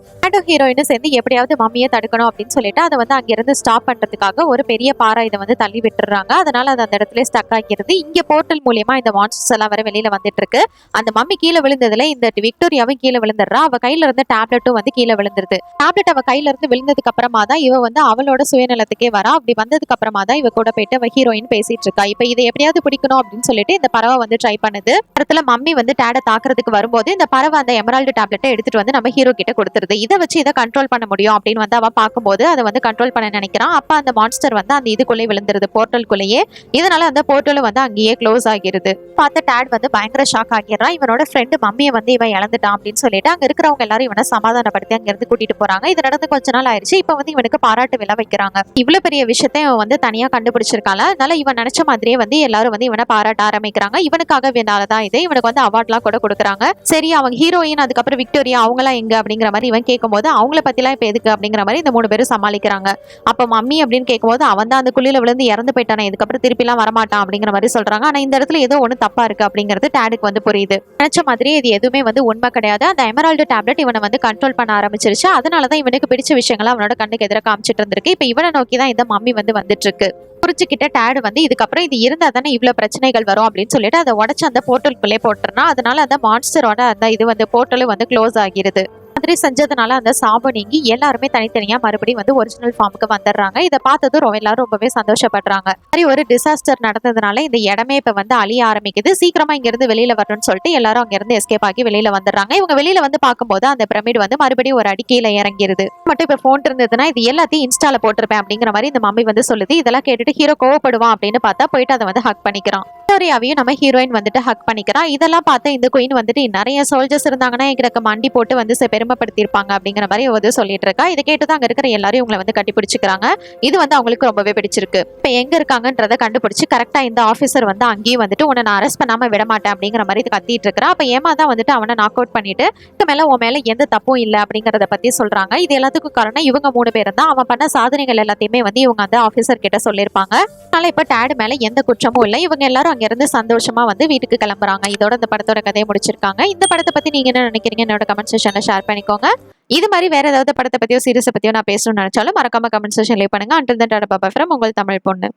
ஹீரோயினும் சேர்ந்து எப்படியாவது மம்மியை தடுக்கணும் அப்படின்னு சொல்லிட்டு அதை வந்து அங்கிருந்து ஸ்டாப் பண்றதுக்காக ஒரு பெரிய பாறை இதை வந்து தள்ளி விட்டுறாங்க. அதனால அது அந்த இடத்துல ஸ்டக் ஆகிறது. இங்க போர்ட்டல் மூலியமா இந்த மான்ஸ்டர்ஸ் எல்லாம் வர வெளியில வந்துட்டு இருக்கு. அந்த மம்மி கீழே விழுந்ததுல இந்த விக்டோரியாவும் கீழே விழுந்துடுறா. அவ கையில இருந்த டேப்லெட்டும் வந்து கீழே விழுந்துருது. டேப்லெட் அவ கையில இருந்து விழுந்ததுக்கு அப்புறமா தான் இவ வந்து அவளோட சுயநலத்துக்கே வரா. அப்படி வந்ததுக்கு அப்புறமா தான் இவ கூட போயிட்டு அவ ஹீரோயின் பேசிட்டு இருக்கா. இப்ப இதை எப்படியாவது பிடிக்கணும் அப்படின்னு சொல்லிட்டு இந்த பறவை வந்து ட்ரை பண்ணுது. இடத்துல மம்மி வந்து டேட தாக்குறதுக்கு வரும்போது இந்த பறவை அந்த எமரால்டு டேப்லெட்டை எடுத்துட்டு வந்து நம்ம ஹீரோ கிட்ட கொடுத்துருது. இதை வச்சு இதை கண்ட்ரோல் பண்ண முடியும் அப்படின்னு வந்து அவ பார்க்கும்போது அதை வந்து கண்ட்ரோல் பண்ண நினைக்கிறான். அப்ப அந்த மான்ஸ்டர் வந்து அந்த இதுக்குள்ளே விழுந்துருது, போர்ட்டலுக்குள்ளேயே. இதனால அந்த போர்ட்டலும் வந்து அங்கேயே க்ளோஸ் ஆகிருது. பார்த்த டேட் வந்து பயங்கர ஷாக் ஆகிடுறான். இவனோட ஃப்ரெண்டு மம்மியை வந்து இவன் இழந்துட்டான் அப்படின்னு சொல்லிட்டு அங்க இருக்கிறவங்க எல்லாரும் இவனை சமாதானப்படுத்தி அங்க இருந்து கூட்டிட்டு போறாங்க. இது நடந்து கொஞ்ச நாள் ஆயிடுச்சு. இப்ப வந்து இவனுக்கு பாராட்டு விழா வைக்கிறாங்க. இவ்வளவு பெரிய விஷயத்த இவன் வந்து தனியா கண்டுபிடிச்சிருக்காங்க. அதனால இவன் நினைச்ச மாதிரியே வந்து எல்லாரும் வந்து இவனை பாராட்ட ஆரம்பிக்கிறாங்க. இவனுக்காக வேண்டாலதான் இது. இவனுக்கு வந்து அவார்ட்லாம் கூட கொடுக்குறாங்க. சரி, அவங்க ஹீரோயின் அதுக்கப்புறம் விக்டோரியா அவங்களாம் எங்க அப்படிங்கிற மாதிரி இவன் கேட்கும்போது அவங்கள பத்திலாம் இப்ப எதுக்கு அப்படிங்கிற மாதிரி இந்த 3 பேரும் சமாளிக்கிறாங்க. அப்ப மம்மி அப்படின்னு கேட்கும்போது அவன் தான் அந்த குழியில விழுந்து இறந்து போயிட்டானே, இதுக்கப்புறம் திருப்பி எல்லாம் வரமாட்டான் அப்படிங்கிற மாதிரி சொல்றாங்க. ஆனா இந்த இடத்துல ஏதோ ஒண்ணு தப்பா இருக்கு அப்படிங்கிறது டேடுக்கு வந்து புரியுது. நினைச்ச மாதிரி இது எதுவுமே வந்து உண்மை கிடையாது. அந்த எமரால்டு டேப்லெட் இவனை வந்து கண்ட்ரோல் பண்ண ஆரம்பிச்சிருச்சு. அதனாலதான் இவனுக்கு பிடிச்ச விஷயங்களை அவனோட கண்ணுக்கு எதிராக காமிச்சிட்டு இருந்திருக்கு. இப்ப இவனை நோக்கி தான் இந்த மம்மி வந்து வந்துட்டு இருக்கு. புரிஞ்சுக்கிட்ட டேடு வந்து இதுக்கப்புறம் இது இருந்தா தானே இவ்வளவு பிரச்சனைகள் வரும் அப்படின்னு சொல்லிட்டு அதை உடச்சு அந்த போர்ட்டலுக்குள்ளே போட்டுருனா. அதனால அந்த மான்ஸ்டரோட அந்த இது வந்து போர்ட்டலும் வந்து க்ளோஸ் ஆகிருது. மாதிரி செஞ்சதுனால அந்த சாபம் நீங்கி எல்லாருமே தனித்தனியா மறுபடியும் வந்து ஒரிஜினல் ஃபார்முக்கு வந்துடுறாங்க. இதை பார்த்ததும் எல்லாரும் ரொம்பவே சந்தோஷப்படுறாங்க. மாதிரி ஒரு டிசாஸ்டர் நடந்ததுனால இந்த இடமே இப்ப வந்து அழிய ஆரம்பிக்குது. சீக்கிரமா இங்க இருந்து வெளியில வரணும்னு சொல்லிட்டு எல்லாரும் அங்க இருந்து எஸ்கேப் ஆகி வெளியில வந்துடுறாங்க. இவங்க வெளியில வந்து பார்க்கும்போது அந்த பிரமிட் வந்து மறுபடியும் ஒரு அடி கீழே இறங்கிருது. மட்டும் இப்ப போன் இருந்ததுன்னா இது எல்லாத்தையும் இன்ஸ்டால போட்டிருப்பேன் அப்படிங்கிற மாதிரி இந்த மம்மி வந்து சொல்லுது. இதெல்லாம் கேட்டுட்டு ஹீரோ கோவப்படுவான் அப்படின்னு பார்த்தா போயிட்டு அதை வந்து ஹக் பண்ணிக்கிறான். விக்டோரியாவையும் நம்ம ஹீரோயின் வந்துட்டு ஹக் பண்ணிக்கிறான். இதெல்லாம் பார்த்து இந்த குயின் வந்துட்டு நிறைய சோல்ஜர்ஸ் இருந்தாங்கன்னா எங்களுக்கு மண்டி போட்டு வந்து பெருமைப்படுத்திருப்பாங்க அப்படிங்கிற மாதிரி வந்து சொல்லிட்டு இருக்கா. இதை கேட்டுதான் அங்க இருக்கிற எல்லாரும் இவங்களை வந்து கட்டி பிடிச்சிக்கிறாங்க. இது வந்து அவங்களுக்கு ரொம்பவே பிடிச்சிருக்கு. இப்ப எங்க இருக்காங்கன்றத கண்டுபிடிச்சு கரெக்டா இந்த ஆபீசர் வந்து அங்கேயும் வந்துட்டு உன்னை நான் அரெஸ்ட் பண்ணாம விட மாட்டேன் அப்படிங்கிற மாதிரி கத்திட்டு இருக்கிறான். அப்ப ஏமா தான் வந்துட்டு அவனை நாக் அவுட் பண்ணிட்டு மேல உன் மேல எந்த தப்பும் இல்லை அப்படிங்கறத பத்தி சொல்றாங்க. இது எல்லாத்துக்கும் காரணம் இவங்க 3 பேரும் தான். அவன் பண்ண சாதனைகள் எல்லாத்தையுமே வந்து இவங்க அந்த ஆபீசர் கிட்ட சொல்லியிருப்பாங்க. அதனால இப்ப டேடு மேல எந்த குற்றமும் இல்லை. இவங்க எல்லாரும் அங்க இருந்து சந்தோஷமா வந்து வீட்டுக்கு கிளம்புறாங்க. இதோட இந்த படத்தோட கதையை முடிச்சிருக்காங்க. இந்த படத்தை பத்தி நீங்க என்ன நினைக்கிறீங்க என்னோட கமெண்ட் செக்ஷன்ல ஷேர் பண்ணிக்கோங்க. இது மாதிரி வேற ஏதாவது படத்தை பத்தியோ சீரிஸை பத்தியோ நான் பேசணும்னு நினைச்சாலும் மறக்காம கமெண்ட் செக்ஷன் லீவ் பண்ணுங்க. Until then Tata bye from உங்கள் தமிழ் பொண்ணு.